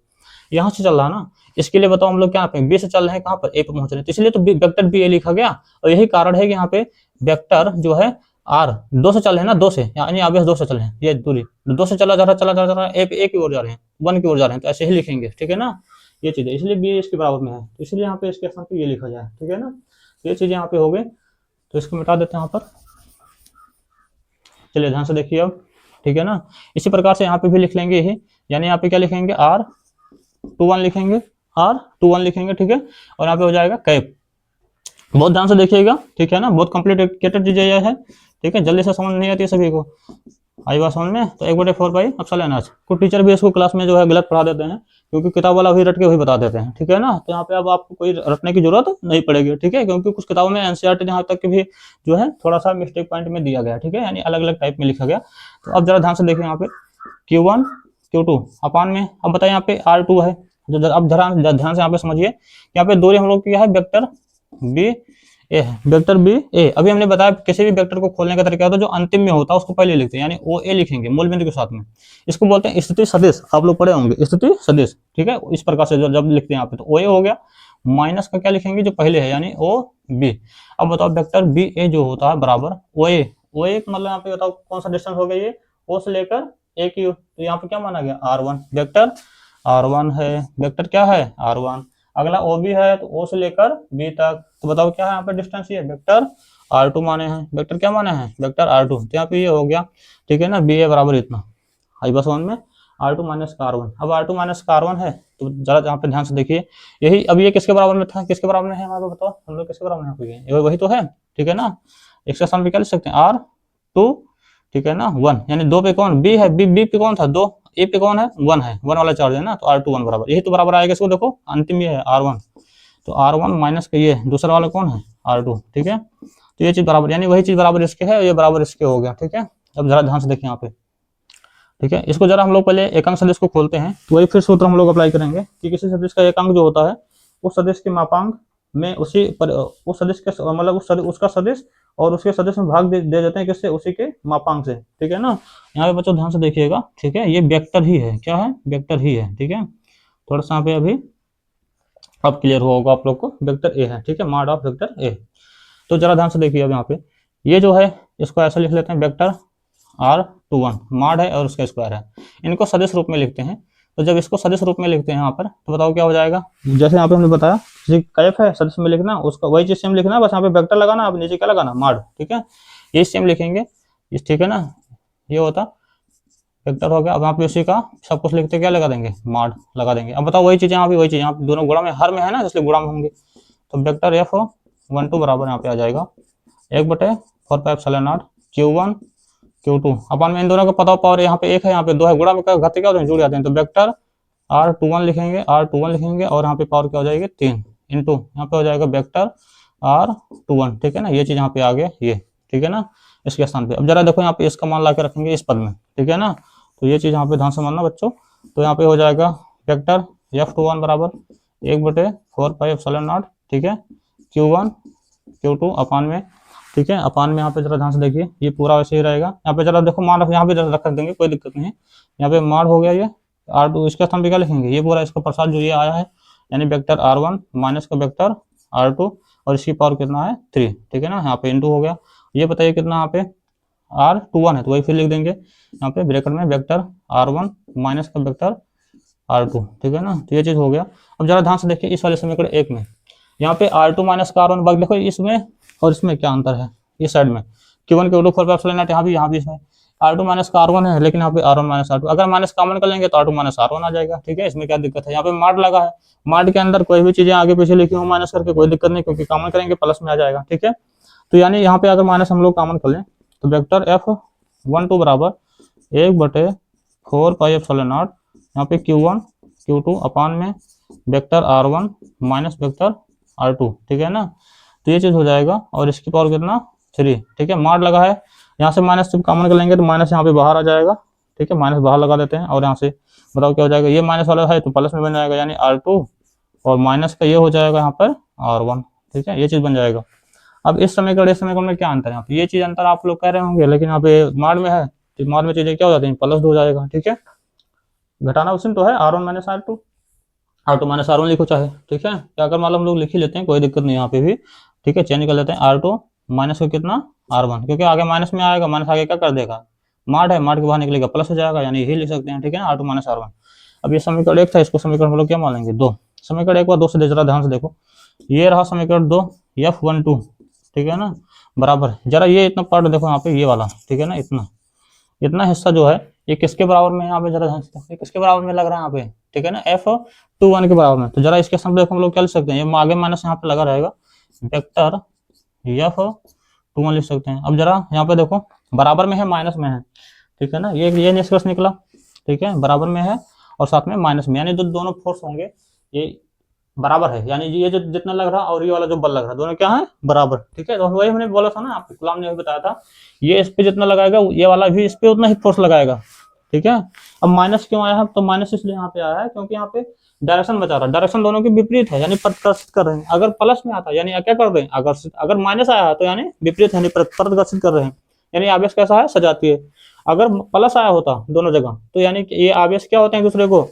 यहाँ से चल रहा है ना। इसके लिए बताओ हम लोग क्या पे बी से चल रहे हैं, कहाँ पर ए पे पहुंच रहे हैं, तो इसलिए तो वेक्टर बी ए लिखा गया। और यही कारण है कि यहाँ पे वेक्टर जो है आर 2 से चल रहे हैं ना, 2 से, यानी आगे 2 से चल रहे हैं, ये दूरी 2 से चला जा रहा है, ए की ओर जा रहे हैं, 1 की ओर जा रहे हैं, तो ऐसे ही लिखेंगे, ठीक है ना। ये चीज है, इसलिए बी इसके बराबर में है, तो इसलिए यहाँ पे इसके स्थान पे ये लिखा जाए, ठीक है ना। ये चीजें यहाँ पे हो गई, तो इसको मिटा देते हैं यहाँ पर। चलिए ध्यान से देखिए अब, ठीक है ना। इसी प्रकार से यहाँ पे भी लिख लेंगे यही, यानी यहाँ पे क्या लिखेंगे R21 लिखेंगे, R21 लिखेंगे, ठीक है। और यहाँ पे हो जाएगा कैप। बहुत ध्यान से देखिएगा, ठीक है ना, बहुत कॉम्प्लिकेटेड चीजें यह है, ठीक है, जल्दी से समझ नहीं आती है सभी को, आई बात समझ में। तो 1/4 पाई एप्सिलॉन एच, कुछ टीचर भी इसको क्लास में जो है गलत पढ़ा देते हैं, क्योंकि किताब वाला भी रट के वही बता देते हैं, ठीक है ना। तो यहाँ पे अब आपको कोई रटने की जरूरत नहीं पड़ेगी, ठीक है, क्योंकि कुछ किताबों में एनसीईआरटी यहाँ तक भी जो है थोड़ा सा मिस्टेक पॉइंट में दिया गया, ठीक है, यानी अलग अलग टाइप में लिखा गया। तो अब जरा ध्यान से देखिए यहाँ पे Q1 Q2 अपान में, अब बताइए यहाँ पे R2 है, जो अब ध्यान से यहाँ पे समझिए, यहाँ पे दूरी हम लोग क्या है, वेक्टर बी ए है, वेक्टर बी ए। अभी हमने बताया किसी भी वेक्टर को खोलने का तरीका होता है, जो अंतिम में होता है उसको पहले लिखते हैं, यानी ओ ए लिखेंगे मूल बिंदु के साथ में। इसको बोलते हैं स्थिति सदिश, आप लोग पढ़े होंगे स्थिति सदिश, ठीक है। इस प्रकार से जब लिखते हैं यहाँ पे, तो ओ ए हो गया, माइनस का क्या लिखेंगे जो पहले है, यानी ओ बी। अब बताओ वेक्टर बी ए जो होता है बराबर ओ ए, मतलब यहाँ पे बताओ कौन सा डिस्टेंस हो गया, ये ओ से लेकर ए की, तो यहाँ पे क्या माना गया R1, वेक्टर R1 है, वेक्टर क्या है R1। अगला ओ बी है, तो ओ से लेकर बी तक, तो बताओ क्या है यहाँ पे डिस्टेंस, ये वेक्टर R2 माने हैं, वेक्टर क्या माने हैं, वेक्टर R2, तो यहाँ पे ये हो गया, ठीक है ना, बी ए बराबर इतना, आई बस वन में R2 माइनस का R1। अब R2 माइनस का R1 है, तो जरा यहाँ पे ध्यान से देखिए, यही अब ये किसके बराबर में था, किसके बराबर में है हमारे को बताओ, हम लोग किसके बराबर में है, वही तो है, ठीक है ना। इसके स्थान पे क्या लिख सकते हैं R2, ठीक है ना, 1, यानी 2 पे कौन बी है, बी पे कौन था 2, ए पे कौन है 1 है, 1 वाला चार्ज है ना, तो R2 1 बराबर, यही तो बराबर आएगा इसको, देखो अंतिम ये है R1, तो R1 माइनस का ये दूसरा वाला कौन है R2, ठीक है। तो ये चीज बराबर, यानी वही चीज बराबर इसके है, ये बराबर इसके हो गया, ठीक है। अब जरा ध्यान से देखिए यहाँ पे, ठीक है, इसको जरा हम लोग पहले एकांक सदिश को खोलते हैं, तो वही फिर सूत्र हम लोग अप्लाई करेंगे कि किसी सदिश का एकांक जो होता है उस सदिश के मापांक में उस सदिश के मतलब उसका सदिश और उसके सदिश में भाग दे देते हैं, किससे, उसी के मापांक से, ठीक है ना। यहाँ पे बच्चों ध्यान से देखिएगा, ठीक है, ये वेक्टर ही है, क्या है, वेक्टर ही है, ठीक है। थोड़ा सा यहाँ पे अभी अब क्लियर होगा आप लोग को, वेक्टर ए है, ठीक है, मॉड ऑफ वेक्टर ए। तो जरा ध्यान से देखिए अब यहाँ पे ये जो है इसको ऐसा लिख लेते हैं, वेक्टर R21 मॉड है और उसका स्क्वायर है, इनको सदिश रूप में लिखते हैं। तो जब इसको सदिश रूप में लिखते हैं यहाँ पर, तो बताओ क्या हो जाएगा, जैसे यहाँ पे हमने बताया कैफ है सदिश में लिखना, उसका वही चीज सेम लिखना, बस यहाँ पे वेक्टर लगाना, अब नीचे क्या लगाना मॉड, ठीक है, ये सेम लिखेंगे, ठीक है ना। ये होता वेक्टर हो गया, अब यहाँ पे उसी का सब कुछ लिखते क्या लगा देंगे, मॉड लगा देंगे। अब बताओ वही चीज यहाँ पे, वही चीज यहाँ पे दोनों गुणा में, हर में है ना, इसलिए गुणा में होंगे, तो वेक्टर F12 बराबर यहाँ पे आ जाएगा 1/4 pi epsilon not Q1 Q2 अपन में, इन दोनों का पता पावर यहाँ पे 1 है, यहाँ पे 2 है, गुणा में घाते क्या होते हैं, जुड़ जाते हैं, तो वेक्टर R21 लिखेंगे, और यहाँ पे पावर क्या हो जाएगी 3 इंटू यहाँ पे हो जाएगा वेक्टर R21, ठीक है ना। ये चीज यहाँ पे आ गया ये, ठीक है ना, इसके स्थान पे। अब जरा देखो यहाँ पे इसका मान ला के रखेंगे इस पद में, ठीक है ना, तो ये चीज यहाँ पे ध्यान से मानना बच्चों। तो यहाँ पे हो जाएगा वेक्टर F21 बराबर 1/4 पाई एप्सिलॉन नॉट, ठीक है, Q1 Q2 अपान में, ठीक है, अपान में यहाँ पे जरा ध्यान से देखिए, ये पूरा वैसे ही रहेगा। यहाँ पे जरा देखो मान यहाँ पे रख देंगे, कोई दिक्कत नहीं है, यहाँ पे मार हो गया ये R2, इसका स्थान पे क्या लिखेंगे, ये पूरा इसका प्रसाद जो ये आया है, यानी वेक्टर R1 माइनस का वेक्टर R2 और इसकी पावर कितना है 3, ठीक है ना, यहाँ पे इंटू हो गया। ये बताइए कितना यहाँ पे R21 है, तो वही फिर लिख देंगे यहाँ पे ब्रैकेट में वेक्टर R1 माइनस का वेक्टर R2, ठीक है ना। तो ये चीज हो गया। अब जरा ध्यान से देखिए इस वाले समीकरण 1 में, यहाँ पे R2 माइनस का R1 देखो इसमें और इसमें क्या अंतर है, इस साइड में Q1 Q2 4 एप्सिलॉन नॉट, यहाँ भी इसमें R2 माइनस का R1 है, लेकिन यहाँ पे R1 माइनस R2, अगर माइनस कॉमन कर लेंगे तो R2 माइनस R1 आ जाएगा, ठीक है, इसमें क्या दिक्कत है। यहाँ पे मार्ड लगा है, मार्ड के अंदर कोई भी चीजें आगे पीछे लिखी हो माइनस करके कोई दिक्कत नहीं, क्योंकि कॉमन करेंगे प्लस में आ जाएगा, ठीक है। तो यानी यहाँ पे अगर माइनस हम लोग कॉमन कर लें, तो वेक्टर F12 बराबर 1/4 पाई एप्सिलॉन नॉट, यहाँ पे Q1 Q2 अपान में vector R1 minus vector R2, ठीक है ना। तो ये चीज हो जाएगा, और इसकी पावर कितना 3, ठीक है, मार्ड लगा है, यहाँ से माइनस जब कॉमन कर लेंगे तो माइनस यहाँ पे बाहर आ जाएगा, ठीक है, माइनस बाहर लगा देते हैं, और यहाँ से बताओ क्या हो जाएगा, ये माइनस वाला है तो प्लस में बन जाएगा, यानी R2 और माइनस का ये हो जाएगा यहाँ पर R1, ठीक है, ये चीज बन जाएगा। अब इस समीकरण इस समीकरण में क्या अंतर है, यहाँ पे ये चीज अंतर आप लोग कह रहे होंगे, लेकिन यहाँ पे माड में है तो माड में चीजें क्या हो जाती हैं, प्लस 2 हो जाएगा। ठीक है, घटाना उसी में तो है, R1 minus R2, R2 minus R1 लिखो चाहे। ठीक है, क्या अगर मान लो हम लोग लिख ही लेते हैं, कोई दिक्कत नहीं यहाँ पे भी। ठीक है, चेंज कर लेते हैं, R2 माइनस का कितना R1, क्योंकि आगे माइनस में आएगा, माइनस आगे क्या कर देगा, माड है, माड के बाहर निकलेगा प्लस हो जाएगा, यानी यही लिख सकते हैं। ठीक है ना, R2 माइनस R1। अब ये समीकरण 1 था, इसको समीकरण हम लोग क्या मान लेंगे, 2। समीकरण 1 बार 2 से दे, जरा ध्यान से देखो, ये रहा समीकरण 2, F12। ठीक है ना, बराबर, जरा ये इतना पार्ट देखो यहाँ पे, ये वाला। ठीक है ना, इतना इतना हिस्सा जो है ये किसके बराबर में है, यहाँ पे जरा ध्यान से देखो, ये किसके बराबर में लग रहा है यहाँ पे। ठीक है ना, F21 के बराबर में। तो जरा इसके सामने देखो हम लोग क्या लिख सकते हैं, ये आगे माइनस यहाँ पे लगा रहेगा, वेक्टर F21 लिख सकते हैं। अब जरा यहाँ पे देखो, बराबर में है माइनस में है। ठीक है ना, ये निष्कर्ष निकला। ठीक है, बराबर में है और साथ में माइनस में, यानी जो दोनों फोर्स होंगे ये बराबर है, यानी ये जो जितना लग रहा और ये वाला जो बल लग रहा, दोनों क्या है, बराबर। ठीक है, तो वही हमने बोला था ना, आपको गुलाम ने बताया था, ये इस पे जितना लगाएगा ये वाला भी इस पे उतना ही फोर्स लगाएगा। ठीक है, अब माइनस क्यों आया है, तो माइनस इसलिए यहाँ पे आया है क्योंकि यहाँ पे डायरेक्शन बचा रहा है, डायरेक्शन दोनों की विपरीत है, यानी प्रतिकर्षित कर रहे हैं। अगर प्लस में आता यानी क्या कर रहे हैं, आकर्षित। अगर माइनस आया है तो यानी विपरीत, यानी प्रतिकर्षित कर रहे हैं, यानी आवेश कैसा है, सजातीय। अगर प्लस आया होता दोनों जगह तो यानी ये आवेश क्या होते हैं, एक दूसरे को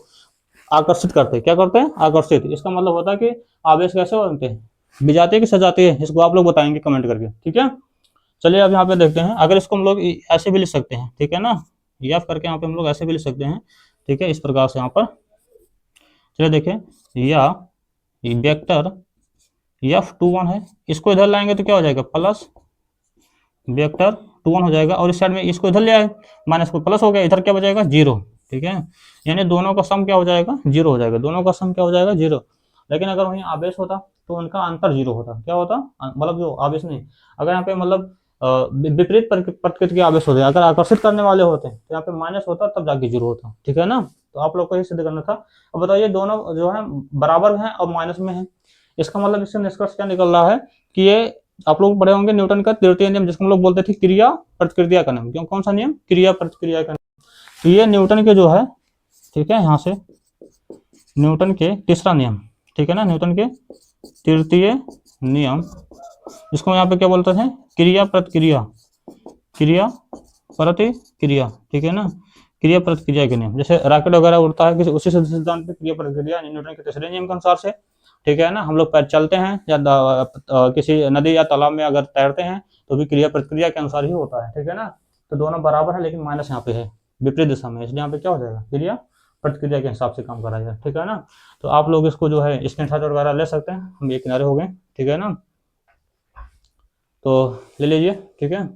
आकर्षित करते हैं। क्या करते हैं, आकर्षित। इसका मतलब होता है कि आवेश कैसे बनते हैं, विजातीय की सजातीय, इसको आप लोग बताएंगे कमेंट करके। ठीक है, चलिए अब यहाँ पे देखते हैं, अगर इसको हम लोग ऐसे भी लिख सकते हैं। ठीक है ना, F करके यहाँ पे हम लोग ऐसे भी लिख सकते हैं। ठीक है, इस प्रकार से यहाँ पर, चलिए देखें, या वेक्टर F21 है, इसको इधर लाएंगे तो क्या हो जाएगा, प्लस वेक्टर 21 हो जाएगा, और इस साइड में इसको इधर ले आए, माइनस को प्लस हो गया, इधर क्या बचेगा, 0। ठीक है, यानी दोनों का सम क्या हो जाएगा, 0 हो जाएगा, दोनों का सम क्या हो जाएगा, 0। लेकिन अगर वहीं आवेश होता तो उनका अंतर 0 होता, क्या होता, मतलब जो आवेश नहीं, अगर यहाँ पे मतलब विपरीत प्रकृति के आवेश होते, अगर आकर्षित करने वाले होते तो यहाँ पे माइनस होता, तब जाके 0 होता। ठीक है ना, तो आप लोग को ये सिद्ध करना था। अब बताइए, दोनों जो है बराबर है और माइनस में है, इसका मतलब इससे निष्कर्ष क्या निकल रहा है कि ये, आप लोग पढ़े होंगे न्यूटन का तृतीय नियम, जिसको हम लोग बोलते थे क्रिया प्रतिक्रिया का नियम। क्यों, कौन सा नियम, क्रिया प्रतिक्रिया का नियम। तो ये न्यूटन के जो है, ठीक है, यहाँ से न्यूटन के तीसरा नियम। ठीक है ना, न्यूटन के तृतीय नियम, जिसको यहाँ पे क्या बोलते थे, क्रिया प्रतिक्रिया, क्रिया प्रतिक्रिया। ठीक है ना, क्रिया प्रतिक्रिया के नियम, जैसे रॉकेट वगैरह उड़ता है किसी उसी सिद्धांत पे क्रिया प्रतिक्रिया, न्यूटन के तीसरे नियम के अनुसार से। ठीक है ना, हम लोग पैर चलते हैं या किसी नदी या तालाब में अगर तैरते हैं तो भी क्रिया प्रतिक्रिया के अनुसार ही होता है। ठीक है ना, तो दोनों बराबर है, लेकिन माइनस यहाँ पे है विपरीत दिशा में, इसलिए यहाँ पे क्या हो जाएगा, क्रिया प्रतिक्रिया के हिसाब से काम करा जाए। ठीक है ना, तो आप लोग इसको जो है स्क्रीनशॉट वगैरह ले सकते हैं, हम ये किनारे हो गए। ठीक है ना, तो ले लीजिए। ठीक है,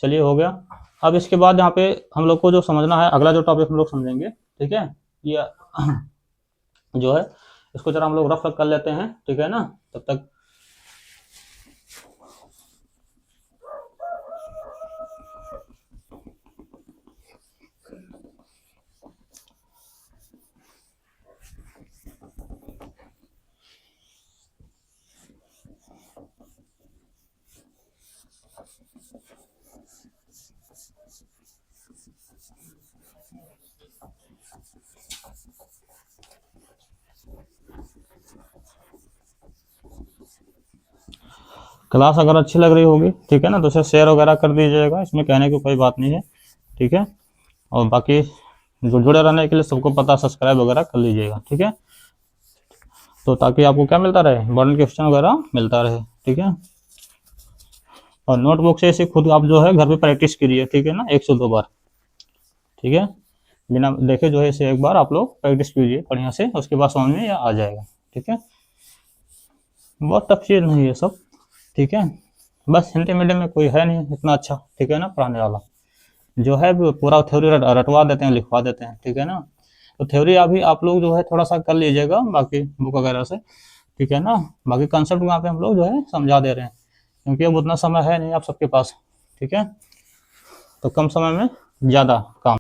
चलिए हो गया। अब इसके बाद यहाँ पे हम लोग को जो समझना है, अगला जो टॉपिक हम लोग समझेंगे, ठीक है, ये जो है इसको जरा हम लोग रफ कर लेते हैं। ठीक है ना, तब तक क्लास अगर अच्छी लग रही होगी, ठीक है ना, तो उसे शेयर वगैरह कर दीजिएगा, इसमें कहने की कोई बात नहीं है। ठीक है, और बाकी जुड़े रहने के लिए सबको पता सब्सक्राइब वगैरह कर लीजिएगा। ठीक है, तो ताकि आपको क्या मिलता रहे, इम्पोर्टेंट क्वेश्चन वगैरह मिलता रहे। ठीक है, और नोटबुक से इसे खुद आप जो है घर पे प्रैक्टिस कीजिए। ठीक है ना, 1 से 2 बार। ठीक है, बिना देखे जो है इसे एक बार आप लोग प्रैक्टिस कीजिए बढ़िया से, उसके बाद समझ में आ जाएगा। ठीक है, बहुत टफ चीज़ नहीं है सब। ठीक है, बस हिंदी मीडियम में कोई है नहीं इतना अच्छा, ठीक है ना, पढ़ाने वाला, जो है पूरा थ्योरी रटवा देते हैं, लिखवा देते हैं। ठीक है ना, तो थ्योरी अभी आप लोग जो है थोड़ा सा कर लीजिएगा बाकी बुक वगैरह से। ठीक है ना, बाकी कंसेप्ट वहाँ पे हम लोग जो है समझा दे रहे हैं, क्योंकि अब उतना समय है नहीं आप सबके पास। ठीक है, तो कम समय में ज़्यादा काम।